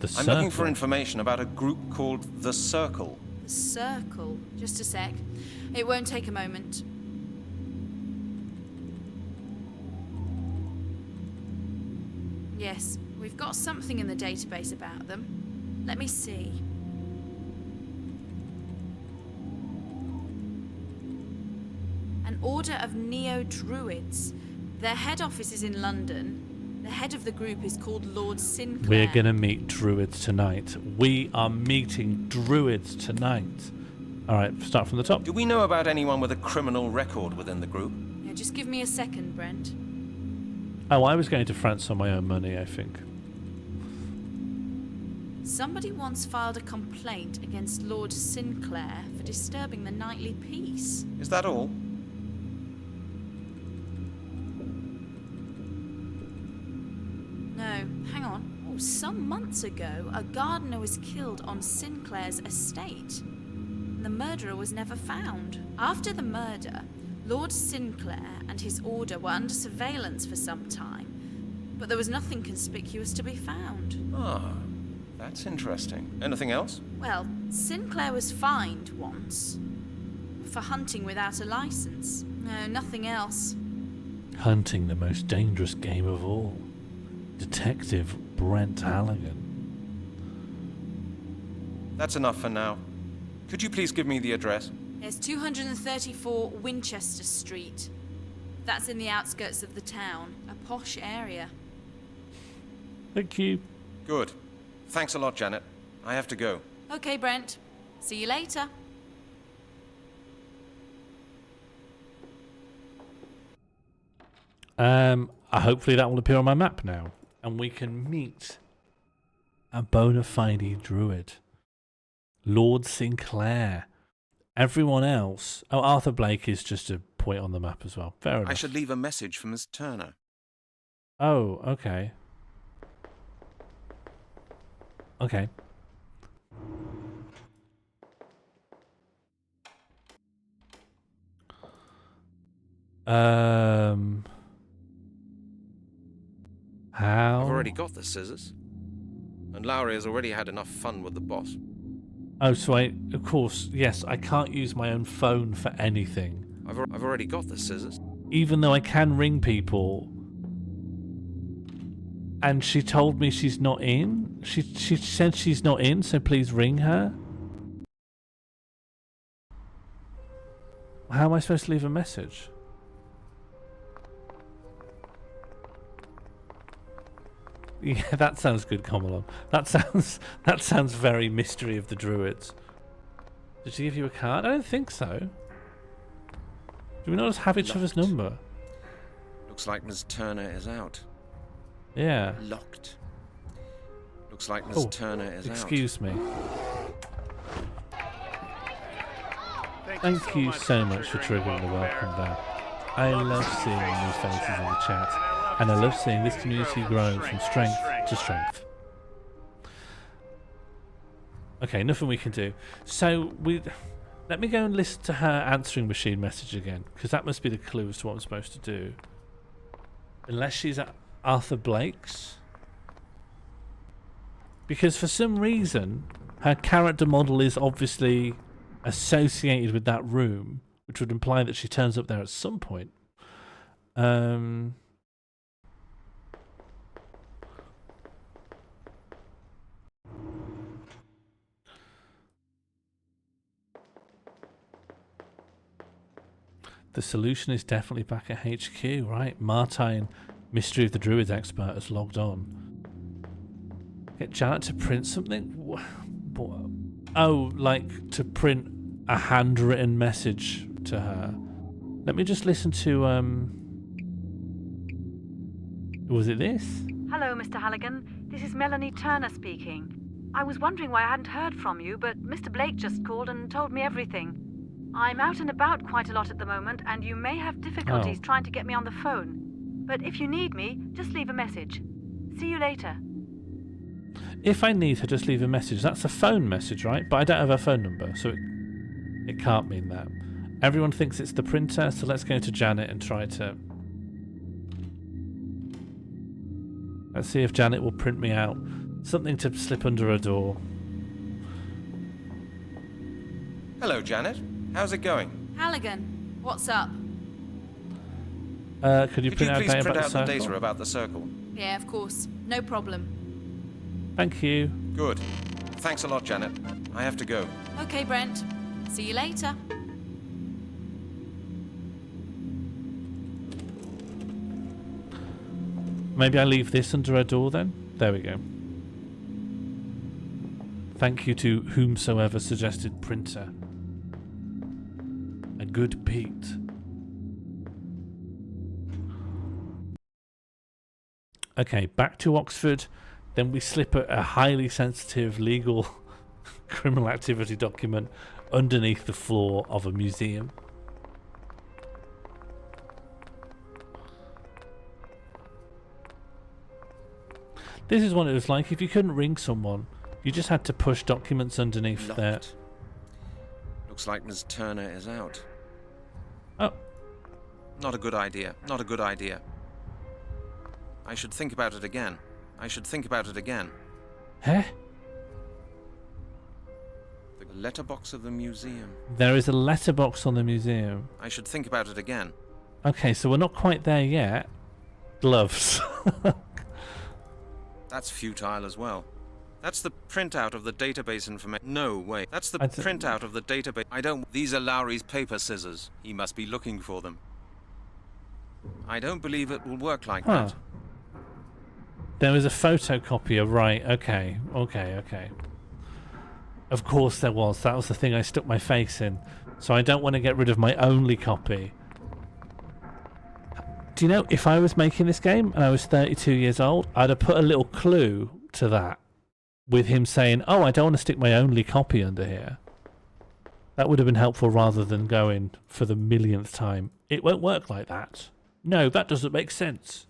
S1: The
S5: I'm looking for information about a group called The Circle.
S15: The Circle? Just a sec. It won't take a moment. Yes, we've got something in the database about them. Let me see. An order of Neo-Druids. Their head office is in London. The head of the group is called Lord Sinclair.
S1: We're going to meet Druids tonight. We are meeting Druids tonight. Alright, start from the top.
S5: Do we know about anyone with a criminal record within the group?
S15: Yeah, just give me a second, Brent.
S1: Oh, I was going to France on my own money, I think.
S15: Somebody once filed a complaint against Lord Sinclair for disturbing the nightly peace.
S5: Is that all?
S15: No, hang on. Oh, some months ago, a gardener was killed on Sinclair's estate. The murderer was never found. After the murder, Lord Sinclair and his order were under surveillance for some time, but there was nothing conspicuous to be found.
S5: Ah, that's interesting. Anything else?
S15: Well, Sinclair was fined once for hunting without a license. No, nothing else.
S1: Hunting, the most dangerous game of all. Detective Brent Halligan.
S5: That's enough for now. Could you please give me the address?
S15: There's 234 Winchester Street. That's in the outskirts of the town, a posh area.
S1: Thank you.
S5: Good. Thanks a lot, Janet. I have to go.
S15: Okay, Brent. See you later.
S1: Hopefully that will appear on my map now, and we can meet a bona fide druid, Lord Sinclair. Everyone else, oh, Arthur Blake is just a point on the map as well. Fair enough.
S5: I should leave a message for Miss Turner.
S1: Oh, okay. Okay. How?
S5: I've already got the scissors. And Lowry has already had enough fun with the boss.
S1: Oh, so of course, yes, I can't use my own phone for anything.
S5: I've already got the scissors.
S1: Even though I can ring people. And she told me she's not in. She said she's not in, so please ring her. How am I supposed to leave a message? Yeah, that sounds good, Comalon. That sounds very Mystery of the Druids. Did she give you a card? I don't think so. Do we not just have each other's number?
S5: Looks like Miss Turner is out.
S1: Yeah.
S5: Locked. Looks like Miss Turner is
S1: excuse me. Thank you so much for triggering the welcome there. I love seeing new faces in the chat, and I love seeing this community grow from strength to strength. Okay, nothing we can do. So let me go and listen to her answering machine message again, because that must be the clue as to what I'm supposed to do. Unless she's at Arthur Blake's. Because for some reason, her character model is obviously associated with that room, which would imply that she turns up there at some point. The solution is definitely back at HQ, right? Martine, Mystery of the Druids expert, has logged on. Get Janet to print something? Oh, like to print a handwritten message to her. Let me just listen to, was it this?
S17: Hello, Mr. Halligan. This is Melanie Turner speaking. I was wondering why I hadn't heard from you, but Mr. Blake just called and told me everything. I'm out and about quite a lot at the moment, and you may have difficulties trying to get me on the phone. But if you need me, just leave a message. See you later.
S1: If I need her, just leave a message. That's a phone message, right? But I don't have her phone number, so it can't mean that. Everyone thinks it's the printer, so let's go to Janet and try to... Let's see if Janet will print me out something to slip under her door.
S5: Hello, Janet. How's it going?
S15: Halligan, what's up?
S1: Could you please print out
S5: the data about the circle?
S15: Yeah, of course. No problem.
S1: Thank you.
S5: Good. Thanks a lot, Janet. I have to go.
S15: Okay, Brent. See you later.
S1: Maybe I leave this under her door then? There we go. Thank you to whomsoever suggested printer. A good Pete. Okay, back to Oxford. Then we slip a highly sensitive legal criminal activity document underneath the floor of a museum. This is what it was like. If you couldn't ring someone, you just had to push documents underneath there.
S5: Looks like Ms. Turner is out.
S1: Oh.
S5: Not a good idea. Not a good idea. I should think about it again. I should think about it again.
S1: Huh?
S5: The letterbox of the museum.
S1: There is a letterbox on the museum.
S5: I should think about it again.
S1: Okay, so we're not quite there yet. Gloves.
S5: That's futile as well. That's the printout of the database information. No, wait. That's the printout of the database. I don't... These are Lowry's paper scissors. He must be looking for them. I don't believe it will work like that.
S1: There was a photocopier, right. Okay. Of course there was. That was the thing I stuck my face in. So I don't want to get rid of my only copy. Do you know, if I was making this game and I was 32 years old, I'd have put a little clue to that with him saying, oh, I don't want to stick my only copy under here. That would have been helpful rather than going for the millionth time. It won't work like that. No, that doesn't make sense.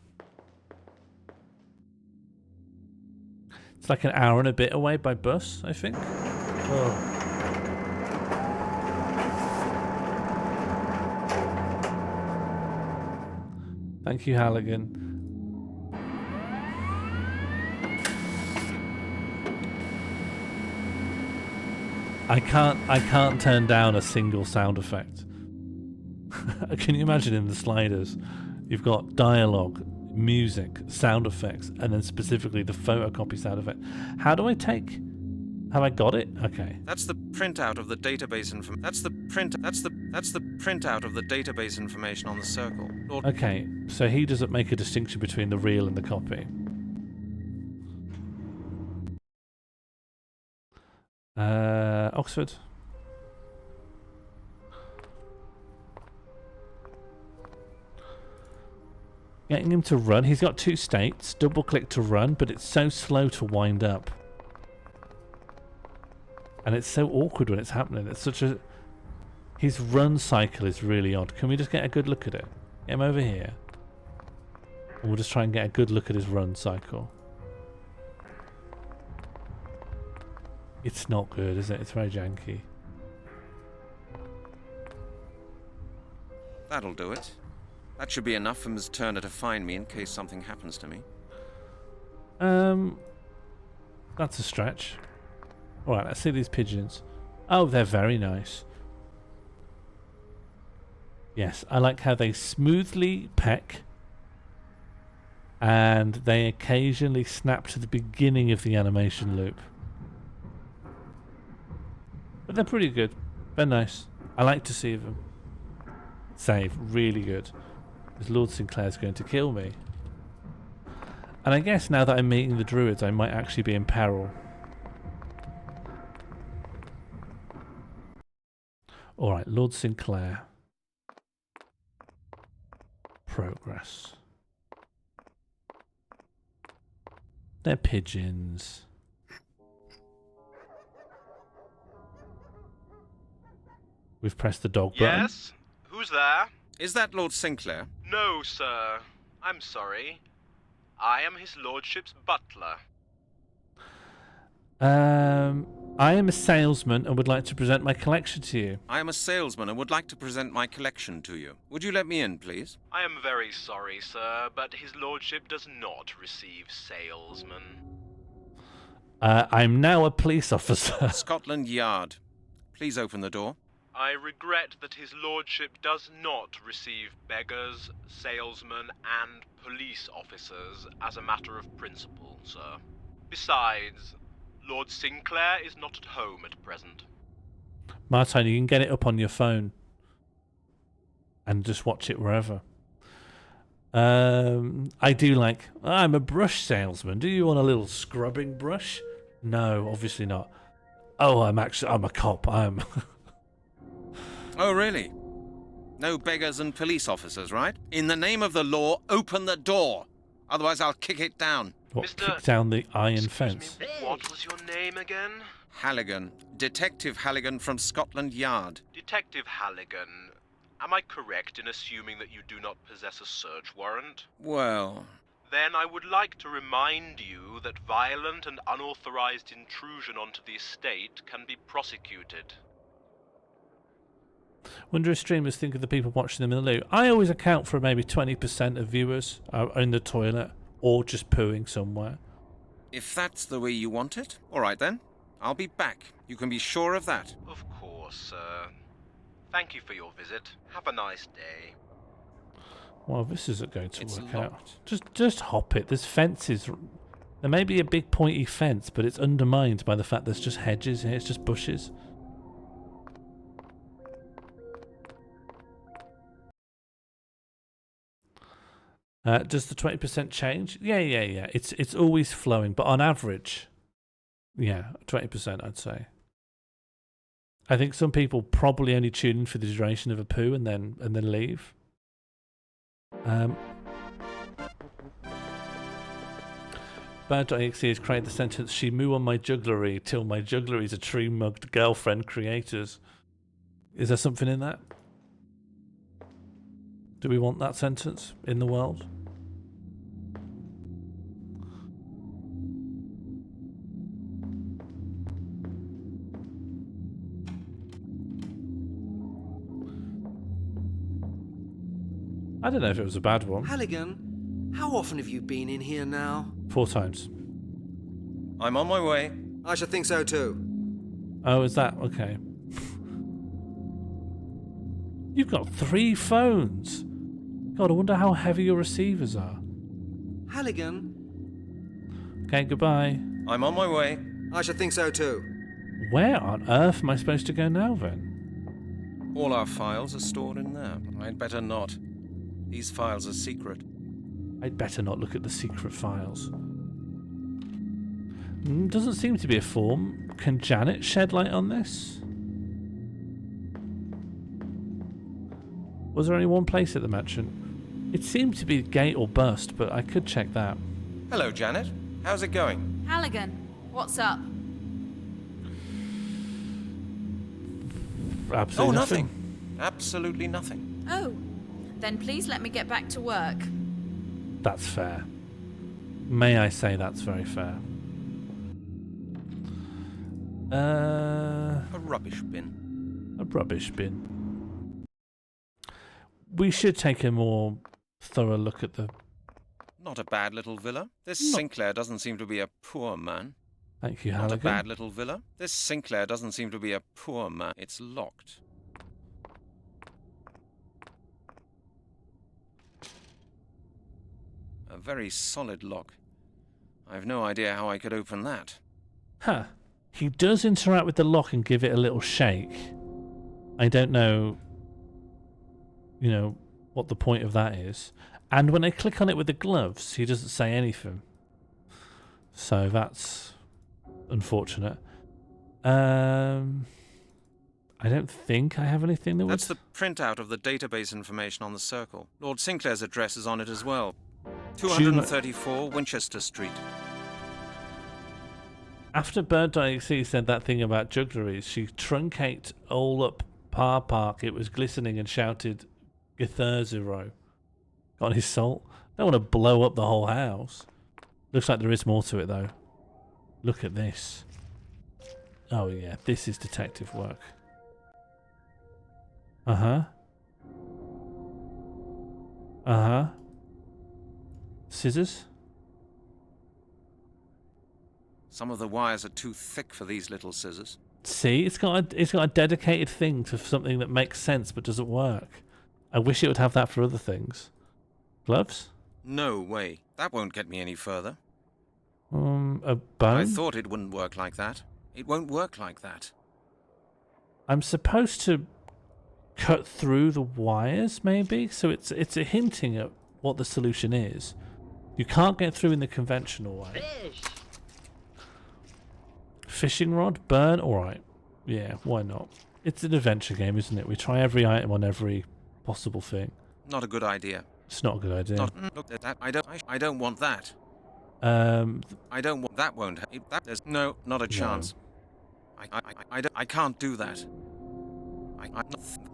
S1: It's like an hour and a bit away by bus, I think. Oh. Thank you, Halligan. I can't turn down a single sound effect. Can you imagine in the sliders? You've got dialogue, music, sound effects, and then specifically the photocopy sound effect. How do I take? Have I got it? Okay.
S5: That's the printout of the database information. That's the printout of the database information on the circle.
S1: Okay, so he doesn't make a distinction between the real and the copy. Oxford. Getting him to run. He's got 2 states. Double click to run, but it's so slow to wind up. And it's so awkward when it's happening. It's such a... His run cycle is really odd. Can we just get a good look at it? Get him over here. And we'll just try and get a good look at his run cycle. It's not good, is it? It's very janky.
S5: That'll do it. That should be enough for Ms. Turner to find me in case something happens to me.
S1: That's a stretch. Alright, let's see these pigeons. Oh, they're very nice. Yes, I like how they smoothly peck and they occasionally snap to the beginning of the animation loop. But they're pretty good. They're nice. I like to see them. Save. Really good. Because Lord Sinclair's going to kill me. And I guess now that I'm meeting the Druids, I might actually be in peril. Alright, Lord Sinclair. Progress. They're pigeons. We've pressed the dog button.
S16: Yes? Who's there?
S5: Is that Lord Sinclair?
S16: No, sir. I'm sorry. I am his lordship's butler.
S1: I am a salesman and would like to present my collection to you.
S5: I am a salesman and would like to present my collection to you. Would you let me in, please?
S16: I am very sorry, sir, but his lordship does not receive salesmen.
S1: I'm now a police officer.
S5: Scotland Yard. Please open the door.
S16: I regret that his lordship does not receive beggars, salesmen, and police officers as a matter of principle, sir. Besides, Lord Sinclair is not at home at present.
S1: Martine, you can get it up on your phone and just watch it wherever. I do like... I'm a brush salesman. Do you want a little scrubbing brush? No, obviously not. Oh, I'm a cop. I'm...
S5: Oh, really? No beggars and police officers, right? In the name of the law, open the door. Otherwise, I'll kick it down.
S1: What, kick down the iron fence?
S16: What was your name again?
S5: Halligan. Detective Halligan from Scotland Yard.
S16: Detective Halligan. Am I correct in assuming that you do not possess a search warrant?
S5: Well...
S16: Then I would like to remind you that violent and unauthorized intrusion onto the estate can be prosecuted.
S1: Wonder if streamers think of the people watching them in the loo. I always account for maybe 20% of viewers are in the toilet or just pooing somewhere.
S5: If that's the way you want it, all right then. I'll be back. You can be sure of that.
S16: Of course, sir. Thank you for your visit. Have a nice day.
S1: Well, this isn't going to work out. Just hop it. There's fences There may be a big pointy fence, but it's undermined by the fact there's just hedges here. It's just bushes. Does the 20% change? Yeah. It's always flowing, but on average, yeah, 20%, I'd say. I think some people probably only tune in for the duration of a poo and then leave. Bird.exe has created the sentence, "She moo on my jugglery till my jugglery's a tree mugged girlfriend creators." Is there something in that? Do we want that sentence in the world? I don't know if it was a bad one.
S13: Halligan, how often have you been in here now?
S1: 4 times.
S5: I'm on my way.
S13: I should think so too.
S1: Oh, is that? Okay. You've got 3 phones. God, I wonder how heavy your receivers are.
S13: Halligan.
S1: Okay, goodbye.
S5: I'm on my way.
S13: I should think so too.
S1: Where on earth am I supposed to go now then?
S5: All our files are stored in there. I'd better not. These files are secret.
S1: I'd better not look at the secret files. Doesn't seem to be a form. Can Janet shed light on this? Was there only one place at the mansion? It seemed to be gate or bust, but I could check that.
S5: Hello, Janet. How's it going?
S15: Halligan, what's up?
S1: Absolutely
S5: nothing. Absolutely nothing.
S15: Oh, then please let me get back to work.
S1: That's fair. May I say that's very fair.
S5: A rubbish bin.
S1: A rubbish bin. We should take a more thorough look at the...
S5: Not a bad little villa. This
S1: Not-
S5: Sinclair doesn't seem to be a poor man.
S1: Thank you,
S5: Not a
S1: Halligan.
S5: bad little villa. This Sinclair doesn't seem to be a poor man. It's locked. A very solid lock. I've no idea how I could open that.
S1: Huh. He does interact with the lock and give it a little shake. I don't know, what the point of that is. And when I click on it with the gloves, he doesn't say anything. So that's unfortunate. I don't think I have anything that would...
S5: That's the printout of the database information on the circle. Lord Sinclair's address is on it as well. 234 Winchester Street.
S1: After Bird.exe said that thing about juggleries, she truncated all up Park. It was glistening and shouted, "Githurzero." On his salt. Don't want to blow up the whole house. Looks like there is more to it though. Look at this. Oh yeah, this is detective work. Scissors?
S5: Some of the wires are too thick for these little scissors.
S1: See, it's got a dedicated thing to something that makes sense but doesn't work. I wish it would have that for other things. Gloves?
S5: No way. That won't get me any further.
S1: A bone?
S5: I thought it wouldn't work like that. It won't work like that.
S1: I'm supposed to cut through the wires, maybe? So it's a hinting at what the solution is. You can't get through in the conventional way.
S2: Fish.
S1: Fishing rod? Burn? Alright. Yeah, why not? It's an adventure game, isn't it? We try every item on every possible thing.
S5: Not a good idea.
S1: It's not a good idea.
S5: Look at that. I don't want that. I don't want that. Won't. There's not a chance. I can't do that.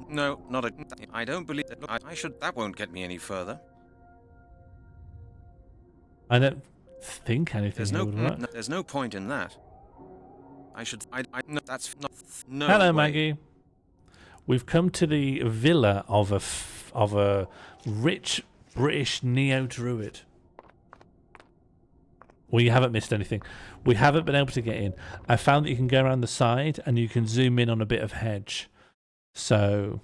S5: Not a. I don't believe that. I should. That won't get me any further.
S1: I don't think anything here would work.
S5: There's no point in that. I should. No. That's not. No.
S1: Hello,
S5: way.
S1: Maggie. We've come to the villa of a rich British neo-druid. We haven't missed anything. We haven't been able to get in. I found that you can go around the side and you can zoom in on a bit of hedge. So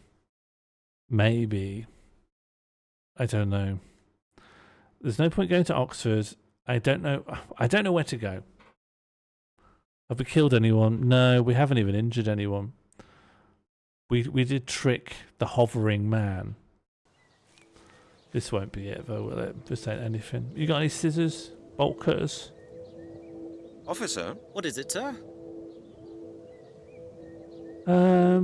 S1: maybe, I don't know. There's no point going to Oxford. I don't know where to go. Have we killed anyone? No, we haven't even injured anyone. We did trick the hovering man. This won't be it though, will it? This ain't anything. You got any scissors? Bolt cutters?
S5: Officer?
S18: What is it, sir?
S5: I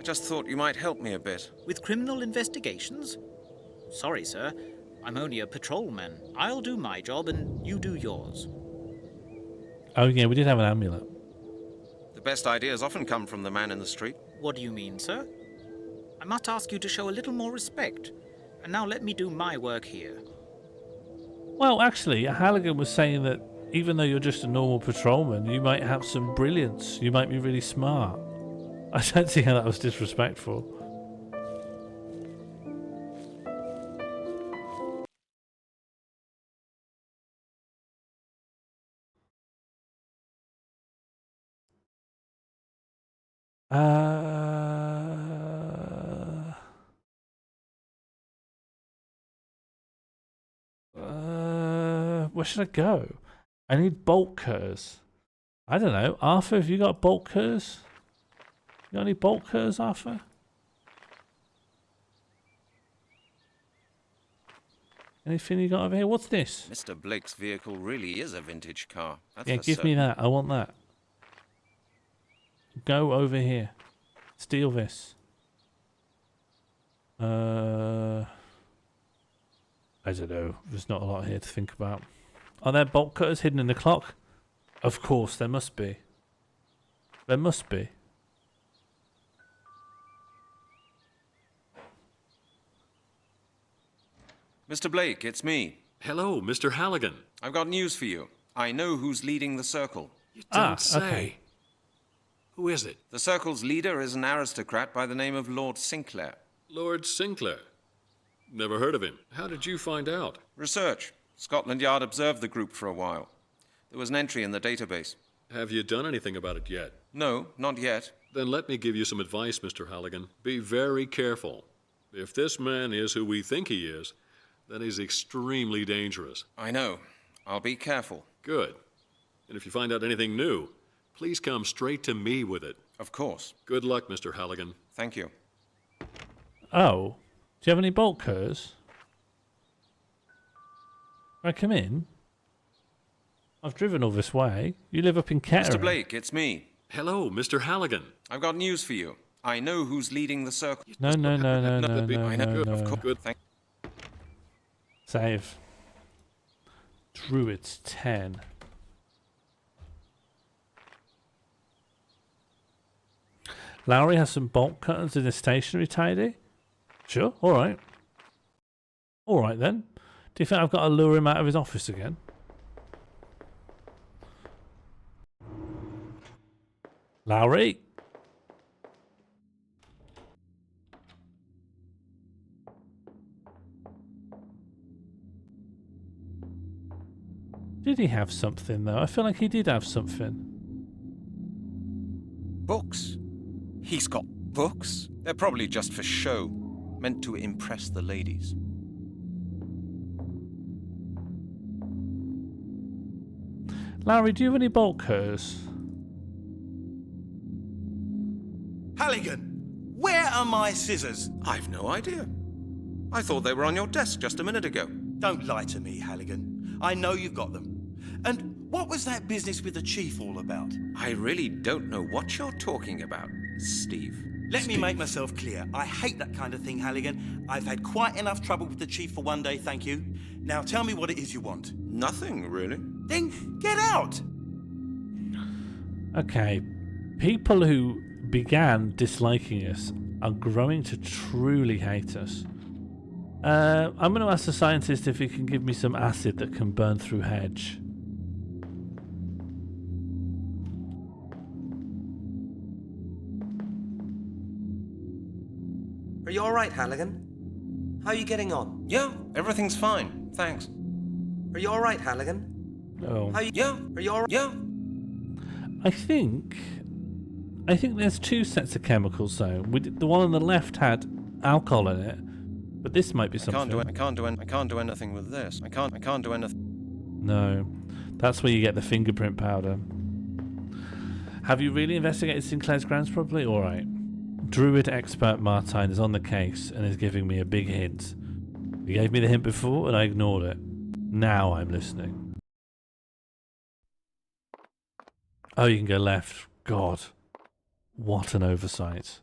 S5: just thought you might help me a bit.
S18: With criminal investigations? Sorry, sir. I'm only a patrolman. I'll do my job and you do yours.
S1: Oh yeah, we did have an amulet.
S5: The best ideas often come from the man in the street.
S18: What do you mean, sir? I must ask you to show a little more respect. And now let me do my work here.
S1: Well, actually, Halligan was saying that even though you're just a normal patrolman, you might have some brilliance. You might be really smart. I don't see how that was disrespectful. Where should I go? I need bolt cutters. I don't know. Arthur, have you got bolt cutters? You got any bolt cutters, Arthur? Anything you got over here? What's this?
S5: Mr. Blake's vehicle really is a vintage car. That's
S1: Yeah,
S5: for
S1: give me
S5: certain.
S1: that. I want that. Go over here. Steal this. I don't know. There's not a lot here to think about. Are there bolt cutters hidden in the clock? Of course, there must be. There must be.
S5: Mr. Blake, it's me.
S12: Hello, Mr. Halligan.
S5: I've got news for you. I know who's leading the circle.
S12: You don't say.
S1: Okay.
S12: Who is it?
S5: The circle's leader is an aristocrat by the name of Lord Sinclair.
S12: Lord Sinclair. Never heard of him. How did you find out?
S5: Research. Scotland Yard observed the group for a while. There was an entry in the database.
S12: Have you done anything about it yet?
S5: No, not yet.
S12: Then let me give you some advice, Mr. Halligan. Be very careful. If this man is who we think he is, then he's extremely dangerous.
S5: I know. I'll be careful.
S12: Good. And if you find out anything new, please come straight to me with it.
S5: Of course.
S12: Good luck, Mr. Halligan.
S5: Thank you.
S1: Oh. Do you have any bolt cutters? Can I come in? I've driven all this way. You live up in Kettering.
S5: Mr. Blake, it's me.
S12: Hello, Mr. Halligan.
S5: I've got news for you. I know who's leading the circle.
S1: No.
S5: I know. Of course. Good. Thank
S1: Save. Druids 10. Lowry has some bolt cutters in his stationery tidy. Sure, alright. Alright then. Do you think I've got to lure him out of his office again? Lowry? Did he have something though? I feel like he did have something.
S5: Books. He's got books. They're probably just for show, meant to impress the ladies.
S1: Lowry, do you have any bolt cutters?
S14: Halligan, where are my scissors?
S5: I've no idea. I thought they were on your desk just a minute ago.
S14: Don't lie to me, Halligan. I know you've got them. And what was that business with the chief all about?
S5: I really don't know what you're talking about, Steve.
S14: Let me make myself clear. I hate that kind of thing, Halligan. I've had quite enough trouble with the chief for one day, thank you. Now tell me what it is you want.
S5: Nothing, really.
S14: Then get out!
S1: Okay. People who began disliking us are growing to truly hate us. I'm going to ask the scientist if he can give me some acid that can burn through hedge.
S13: Are you all right, Halligan? How are you getting on?
S5: Yeah, everything's fine. Thanks.
S13: Are you all right, Halligan?
S1: Oh.
S13: Are you all right?
S5: Yeah.
S1: I think there's two sets of chemicals though. The one on the left had alcohol in it, But this might be
S5: I
S1: something.
S5: I can't do anything with this. I can't do anything.
S1: No. That's where you get the fingerprint powder. Have you really investigated Sinclair's grounds properly? Alright. Druid expert Martine is on the case and is giving me a big hint. He gave me the hint before and I ignored it. Now I'm listening. Oh, you can go left. God. What an oversight.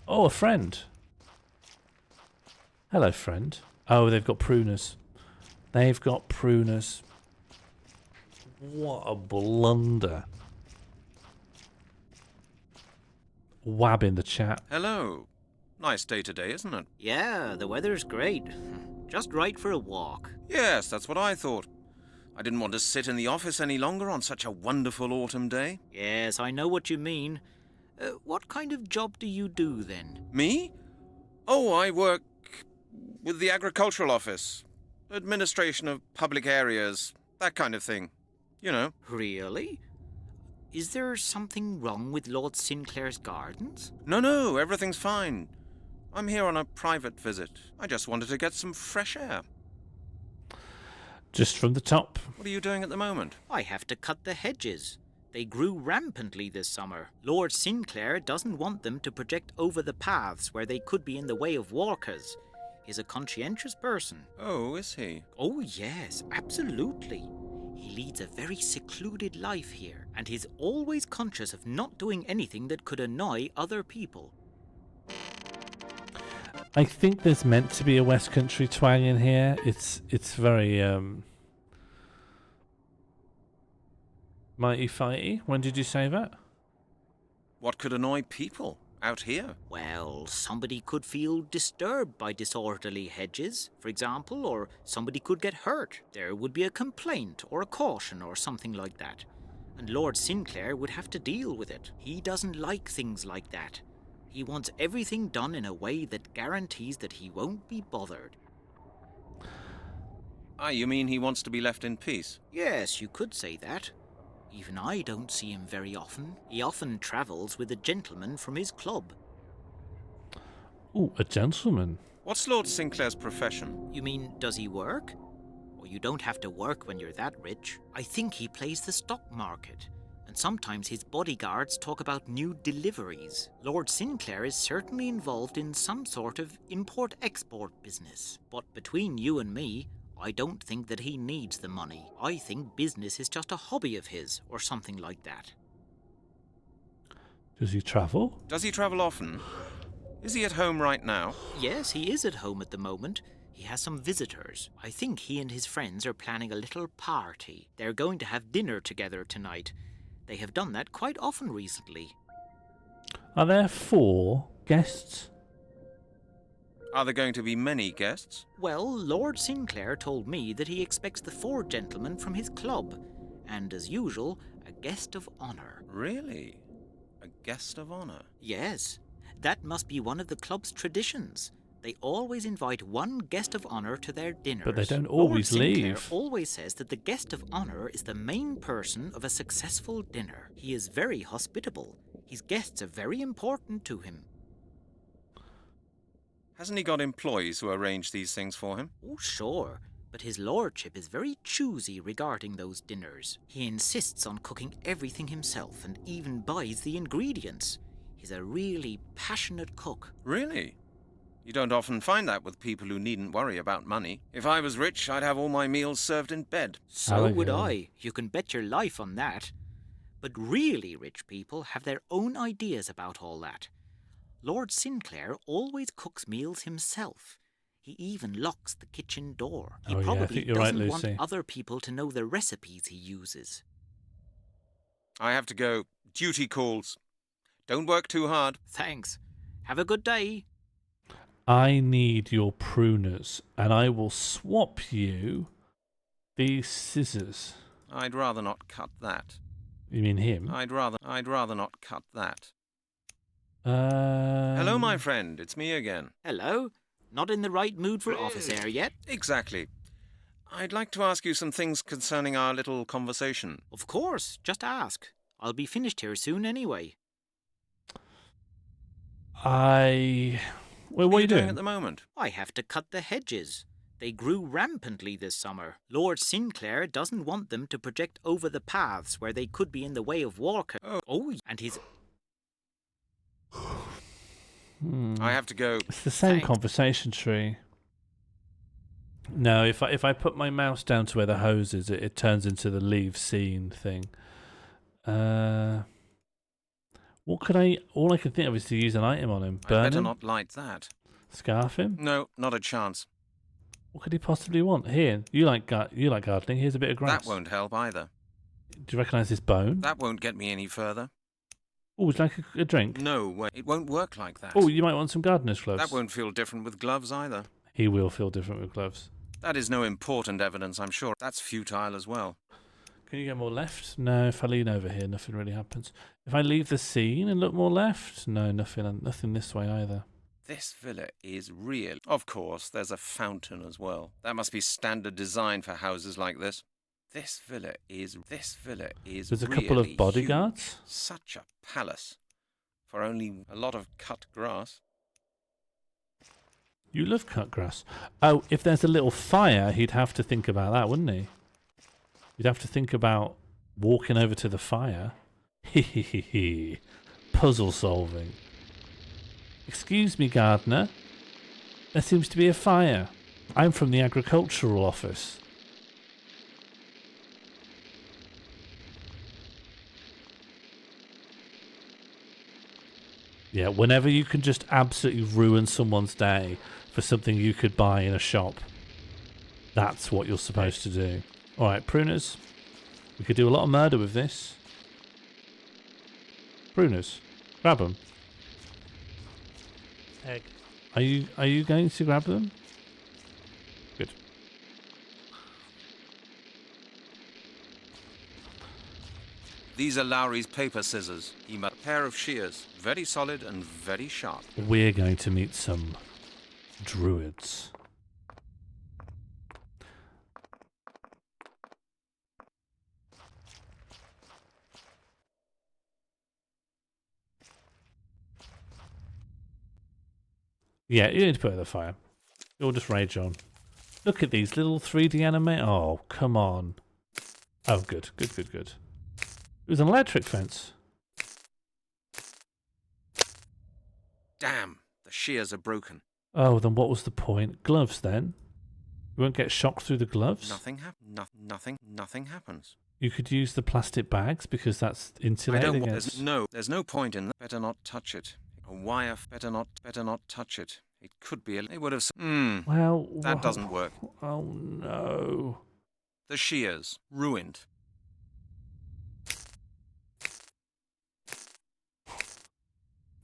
S1: Oh, a friend. Hello, friend. Oh, they've got pruners. They've got pruners. What a blunder. Wab in the chat.
S5: Hello. Nice day today, isn't it?
S18: Yeah, the weather's great. Just right for a walk.
S5: Yes, that's what I thought. I didn't want to sit in the office any longer on such a wonderful autumn day.
S18: Yes, I know what you mean. What kind of job do you do, then?
S5: Me? Oh, I work with the agricultural office. Administration of public areas. That kind of thing. You know.
S18: Really? Is there something wrong with Lord Sinclair's gardens?
S5: No, everything's fine. I'm here on a private visit. I just wanted to get some fresh air.
S1: Just from the top.
S5: What are you doing at the moment?
S18: I have to cut the hedges. They grew rampantly this summer. Lord Sinclair doesn't want them to project over the paths where they could be in the way of walkers. He's a conscientious person.
S5: Oh, is he?
S18: Oh, yes, absolutely. He leads a very secluded life here, and he's always conscious of not doing anything that could annoy other people.
S1: I think there's meant to be a West Country twang in here. It's very mighty fighty. When did you say that?
S5: What could annoy people out here?
S18: Well, somebody could feel disturbed by disorderly hedges, for example, or somebody could get hurt. There would be a complaint or a caution or something like that. And Lord Sinclair would have to deal with it. He doesn't like things like that. He wants everything done in a way that guarantees that he won't be bothered.
S5: Ah, you mean he wants to be left in peace?
S18: Yes, you could say that. Even I don't see him very often. He often travels with a gentleman from his club.
S1: Ooh, a gentleman.
S5: What's Lord Sinclair's profession?
S18: You mean, does he work? Well, you don't have to work when you're that rich. I think he plays the stock market. And sometimes his bodyguards talk about new deliveries. Lord Sinclair is certainly involved in some sort of import-export business. But between you and me, I don't think that he needs the money. I think business is just a hobby of his, or something like that.
S1: Does he travel?
S5: Does he travel often? Is he at home right now?
S18: Yes, he is at home at the moment. He has some visitors. I think he and his friends are planning a little party. They're going to have dinner together tonight. They have done that quite often recently.
S1: Are there 4 guests?
S5: Are there going to be many guests?
S18: Well, Lord Sinclair told me that he expects the 4 gentlemen from his club, and as usual, a guest of honor.
S5: Really? A guest of honor?
S18: Yes, that must be one of the club's traditions. They always invite one guest of honor to their dinners.
S1: But they don't always
S18: Lord Sinclair
S1: leave.
S18: always says that the guest of honor is the main person of a successful dinner. He is very hospitable. His guests are very important to him.
S5: Hasn't he got employees who arrange these things for him?
S18: Oh, sure. But his lordship is very choosy regarding those dinners. He insists on cooking everything himself and even buys the ingredients. He's a really passionate cook.
S5: Really? You don't often find that with people who needn't worry about money. If I was rich, I'd have all my meals served in bed.
S18: So would I. You can bet your life on that. But really rich people have their own ideas about all that. Lord Sinclair always cooks meals himself. He even locks the kitchen door. He probably doesn't want other people to know the recipes he uses.
S5: I have to go. Duty calls. Don't work too hard.
S18: Thanks. Have a good day.
S1: I need your pruners, and I will swap you these scissors.
S5: I'd rather not cut that.
S1: You mean him?
S5: I'd rather not cut that. Hello, my friend. It's me again.
S18: Hello. Not in the right mood for office air yet?
S5: Exactly. I'd like to ask you some things concerning our little conversation.
S18: Of course. Just ask. I'll be finished here soon anyway.
S1: Well, what are you doing?
S5: at the moment?
S18: I have to cut the hedges. They grew rampantly this summer. Lord Sinclair doesn't want them to project over the paths where they could be in the way of walkers. And his...
S5: I have to go.
S1: It's the same conversation tree. No, if I put my mouse down to where the hose is, it turns into the leave scene thing. What could I? All I can think of is to use an item on him.
S5: I
S1: Burn
S5: better
S1: him?
S5: not light that.
S1: Scarf him?
S5: No, not a chance.
S1: What could he possibly want? Here, you like gardening. Here's a bit of grass.
S5: That won't help either.
S1: Do you recognise this bone?
S5: That won't get me any further.
S1: Oh, would you like a drink?
S5: No way. It won't work like that.
S1: Oh, you might want some gardener's gloves.
S5: That won't feel different with gloves either.
S1: He will feel different with gloves.
S5: That is no important evidence, I'm sure. That's futile as well.
S1: Can you go more left? No, if I lean over here, nothing really happens. If I leave the scene and look more left, no, nothing this way either.
S5: This villa is real. Of course, there's a fountain as well. That must be standard design for houses like this. This villa is
S1: There's a couple of
S5: really
S1: bodyguards.
S5: huge. Such a palace for only a lot of cut grass.
S1: You love cut grass. Oh, if there's a little fire, he'd have to think about that, wouldn't he? You'd have to think about walking over to the fire. Hehehe. Puzzle solving. Excuse me, gardener. There seems to be a fire. I'm from the agricultural office. Yeah, whenever you can just absolutely ruin someone's day for something you could buy in a shop, that's what you're supposed to do. Alright, pruners. We could do a lot of murder with this. Pruners. Grab them.
S10: Egg.
S1: Are you going to grab them? Good.
S5: These are Lowry's paper scissors. He made a pair of shears. Very solid and very sharp.
S1: We're going to meet some druids. Yeah, you need to put it in the fire. You'll just rage on. Look at these little 3D anime. Oh, come on. Oh, good. It was an electric fence.
S5: Damn, the shears are broken.
S1: Oh, then what was the point? Gloves, then? You won't get shocked through the gloves?
S5: Nothing happens.
S1: You could use the plastic bags because that's insulated against...
S5: There's no point in that. Better not touch it. A wire, better not touch it. It could be it would have...
S1: Well...
S5: That doesn't work.
S1: Oh, no.
S5: The shears, ruined.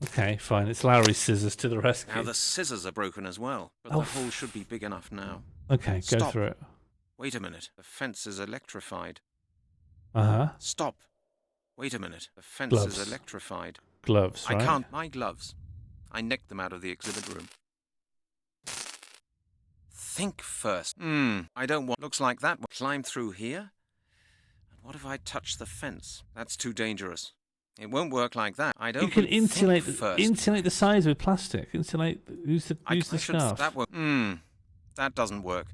S1: Okay, fine. It's Lowry's scissors to the rescue.
S5: Now the scissors are broken as well, but
S1: Oh,
S5: the hole should be big enough now.
S1: Okay, go
S5: Stop.
S1: through it.
S5: Wait a minute. The fence is electrified.
S1: Uh-huh.
S5: Stop. Wait a minute. The fence
S1: Gloves.
S5: is electrified.
S1: Gloves, right?
S5: I can't. My gloves. I nicked them out of the exhibit room. Think first. I don't want... Looks like that. Climb through here? And what if I touch the fence? That's too dangerous. It won't work like that. I don't...
S1: You can insulate
S5: think
S1: the sides with plastic. Use the scarf.
S5: That won't... That doesn't work.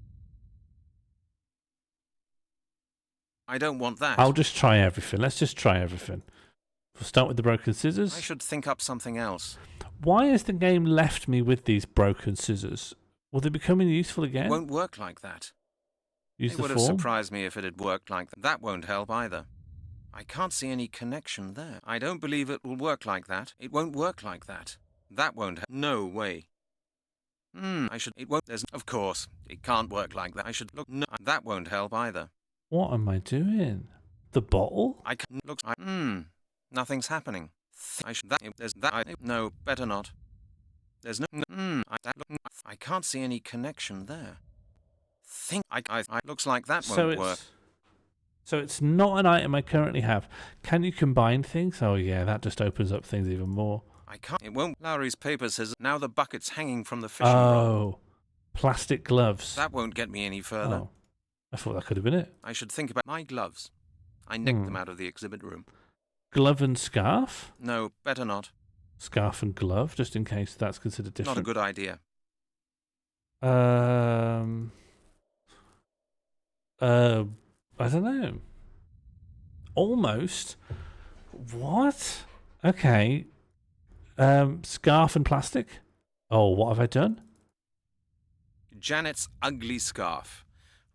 S5: I don't want that.
S1: I'll just try everything. Let's just try everything. We'll start with the broken scissors.
S5: I should think up something else.
S1: Why has the game left me with these broken scissors? Will they become useful again?
S5: It won't work like that.
S1: Use
S5: It
S1: the
S5: would have
S1: form?
S5: surprised me if it had worked like that. That won't help either. I can't see any connection there. I don't believe it will work like that. It won't work like that. That won't help. No way. I should... It won't... There's... Of course. It can't work like that. I should... Look... No. That won't help either.
S1: What am I doing? The bottle?
S5: I can... Looks... Nothing's happening. I should... That... There's... That... I... No. Better not. There's no... I can't see any connection there. I looks like that won't work.
S1: So it's not an item I currently have. Can you combine things? Oh yeah, that just opens up things even more.
S5: I can't. It won't. Lowry's paper says now the bucket's hanging from the fishing rod.
S1: Oh, plastic gloves.
S5: That won't get me any further.
S1: Oh, I thought that could have been it.
S5: I should think about my gloves. I nicked them out of the exhibit room.
S1: Glove and scarf?
S5: No, better not.
S1: scarf and glove, just in case that's considered different.
S5: Not a good idea.
S1: I don't know. Almost. What? Okay. Scarf and plastic? Oh, what have I done?
S5: Janet's ugly scarf,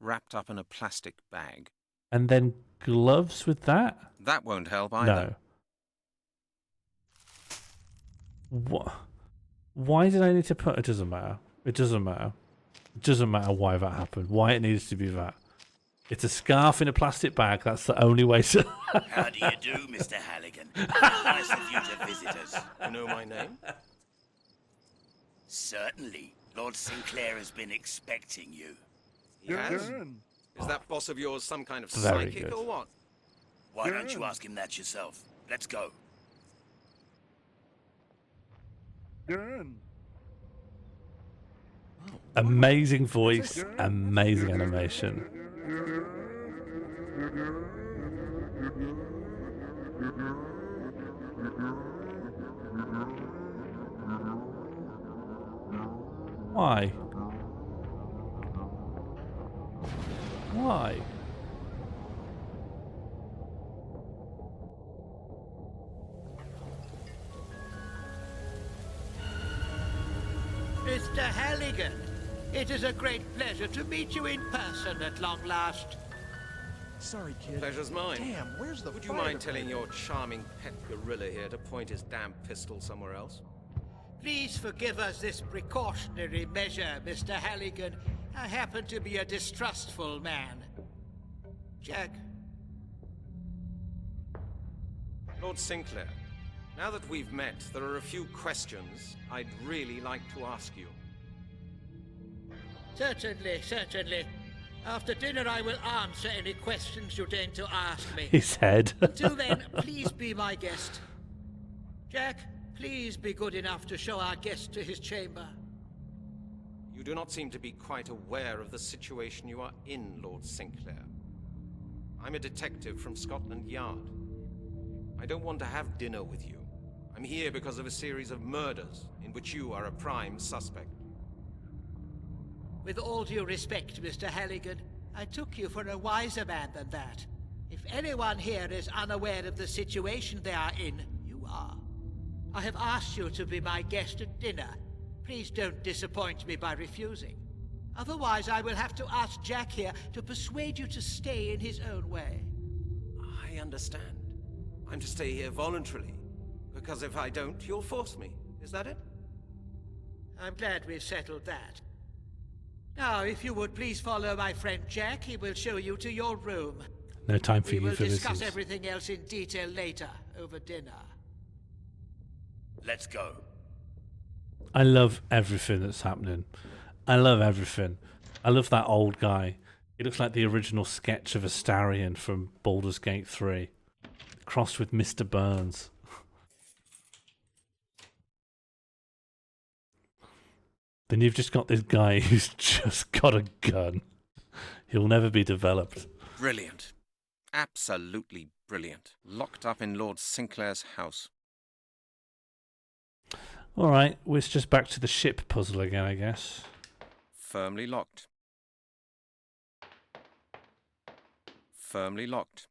S5: wrapped up in a plastic bag.
S1: And then gloves with that?
S5: That won't help either.
S1: No. What? Why did I need to put... It doesn't matter. It doesn't matter. It doesn't matter why that happened. Why it needs to be that. It's a scarf in a plastic bag. That's the only way to...
S19: How do you do, Mr. Halligan? Nice of you to visit us.
S14: You know my name?
S19: Certainly. Lord Sinclair has been expecting you.
S14: He has? Is that boss of yours some kind of
S1: Very
S14: psychic
S1: good.
S14: or what?
S19: Why don't you ask him that yourself? Let's go.
S1: Amazing voice, amazing animation. Why? Why?
S20: Mr. Halligan, it is a great pleasure to meet you in person at long last.
S4: Sorry, kid.
S14: Pleasure's mine.
S4: Damn, where's the
S14: Would you
S4: fire
S14: mind
S4: department?
S14: telling your charming pet gorilla here to point his damn pistol somewhere else?
S20: Please forgive us this precautionary measure, Mr. Halligan. I happen to be a distrustful man. Jack.
S14: Lord Sinclair, now that we've met, there are a few questions I'd really like to ask you.
S20: Certainly, certainly. After dinner, I will answer any questions you deign to ask me.
S1: His head.
S20: Until then, please be my guest. Jack, please be good enough to show our guest to his chamber.
S14: You do not seem to be quite aware of the situation you are in, Lord Sinclair. I'm a detective from Scotland Yard. I don't want to have dinner with you. I'm here because of a series of murders in which you are a prime suspect.
S20: With all due respect, Mr. Halligan, I took you for a wiser man than that. If anyone here is unaware of the situation they are in, you are. I have asked you to be my guest at dinner. Please don't disappoint me by refusing. Otherwise, I will have to ask Jack here to persuade you to stay in his own way.
S14: I understand. I'm to stay here voluntarily, because if I don't, you'll force me. Is that it?
S20: I'm glad we've settled that. Now, if you would please follow my friend Jack, he will show you to your room.
S1: No time for
S20: We will
S1: euphemisms.
S20: discuss everything else in detail later, over dinner.
S19: Let's go.
S1: I love everything that's happening. I love everything. I love that old guy. He looks like the original sketch of Astarion from Baldur's Gate 3, crossed with Mr. Burns. Then you've just got this guy who's just got a gun. He'll never be developed.
S5: Brilliant. Absolutely brilliant. Locked up in Lord Sinclair's house.
S1: All right, well, it's just back to the ship puzzle again, I guess.
S5: Firmly locked. Firmly locked.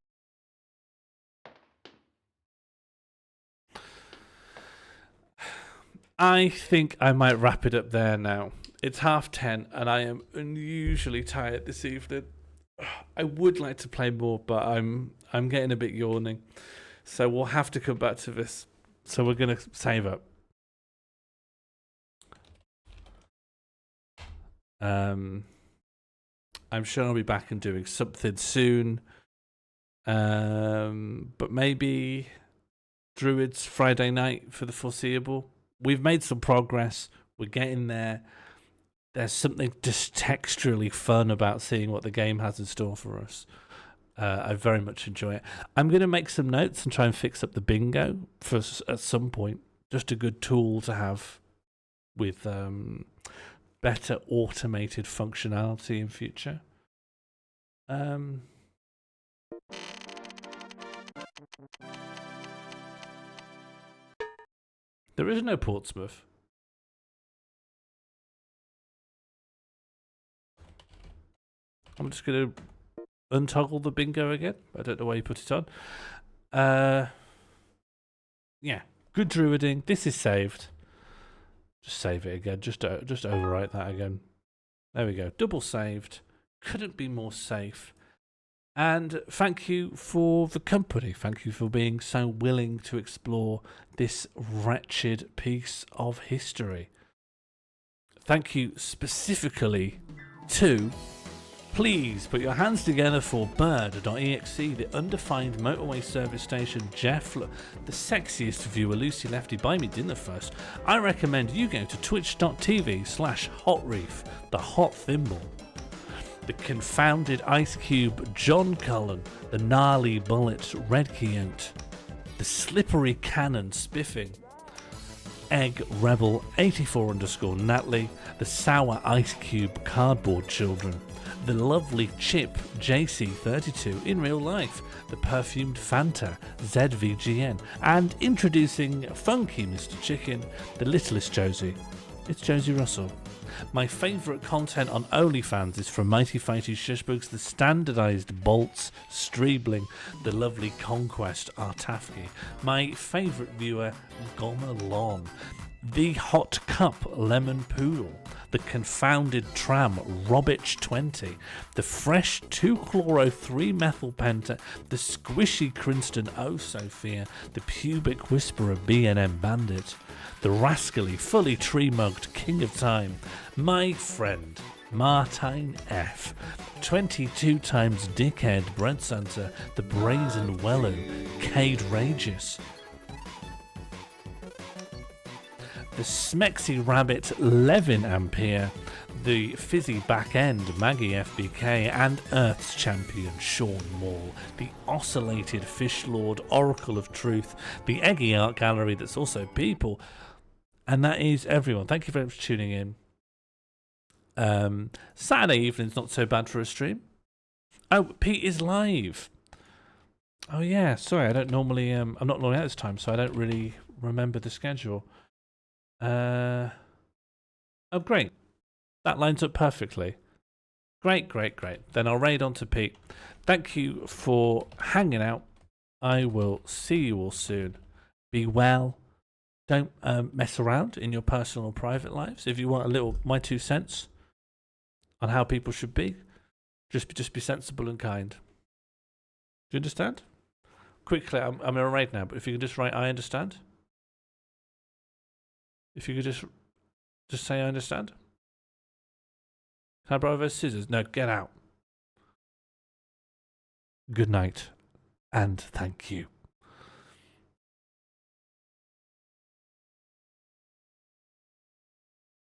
S1: I think I might wrap it up there now. It's 10:30 and I am unusually tired this evening. I would like to play more, but I'm getting a bit yawning. So we'll have to come back to this. So we're going to save up. I'm sure I'll be back and doing something soon. But maybe Druids Friday night for the foreseeable. We've made some progress. We're getting there. There's something just texturally fun about seeing what the game has in store for us. I very much enjoy it. I'm going to make some notes and try and fix up the bingo at some point. Just a good tool to have with better automated functionality in future. There is no Portsmouth. I'm just going to untoggle the bingo again. I don't know why you put it on. Yeah, good druiding. This is saved. Just save it again. Just overwrite that again. There we go. Double saved. Couldn't be more safe. And thank you for the company. Thank you for being so willing to explore this wretched piece of history. Thank you specifically to... Please put your hands together for Bird.exe, the undefined motorway service station, Jeff, the sexiest viewer, Lucy Lefty, buy me dinner first. I recommend you go to twitch.tv/hotreef, the hot thimble. The confounded Ice Cube, John Cullen, the gnarly bullet, Red Quixote, the slippery cannon, Spiffing, Egg Rebel 84_Natalie, the sour Ice Cube cardboard children, the lovely Chip JC32 in real life, the perfumed Fanta ZVGN, and introducing funky Mr. Chicken, the littlest Josie. It's Josie Russell. My favourite content on OnlyFans is from Mighty Fighty Shushbugs, the standardised Bolts Streebling, the lovely Conquest Artafki. My favourite viewer, Gomalon, the Hot Cup Lemon Poodle, the confounded Tram Robich20, the fresh 2-chloro-3-methyl-penta, the squishy Crinston O Sophia, the pubic whisperer BNM Bandit, the rascally, fully tree-mugged King of Time, my friend Martine F, 22 times Dickhead Bread Santa, the brazen Wellu, Cade Rageous, the Smexy Rabbit Levin Ampere, the fizzy back end Maggie FBK, and Earth's champion Sean Moore, the oscillated Fish Lord Oracle of Truth, the Eggy Art Gallery that's also people, and that is everyone. Thank you very much for tuning in. Saturday evening's not so bad for a stream. Oh, Pete is live. Oh yeah, sorry, I don't normally I'm not normally at this time, so I don't really remember the schedule. Oh, great. That lines up perfectly. Great. Then I'll raid on to Pete. Thank you for hanging out. I will see you all soon. Be well. Don't mess around in your personal or private lives. If you want a little, my 2 cents on how people should be, just be sensible and kind. Do you understand? Quickly, I'm in a raid now, but if you could just write, I understand. If you could just say I understand. Can I borrow those scissors? No, get out. Good night, and thank you.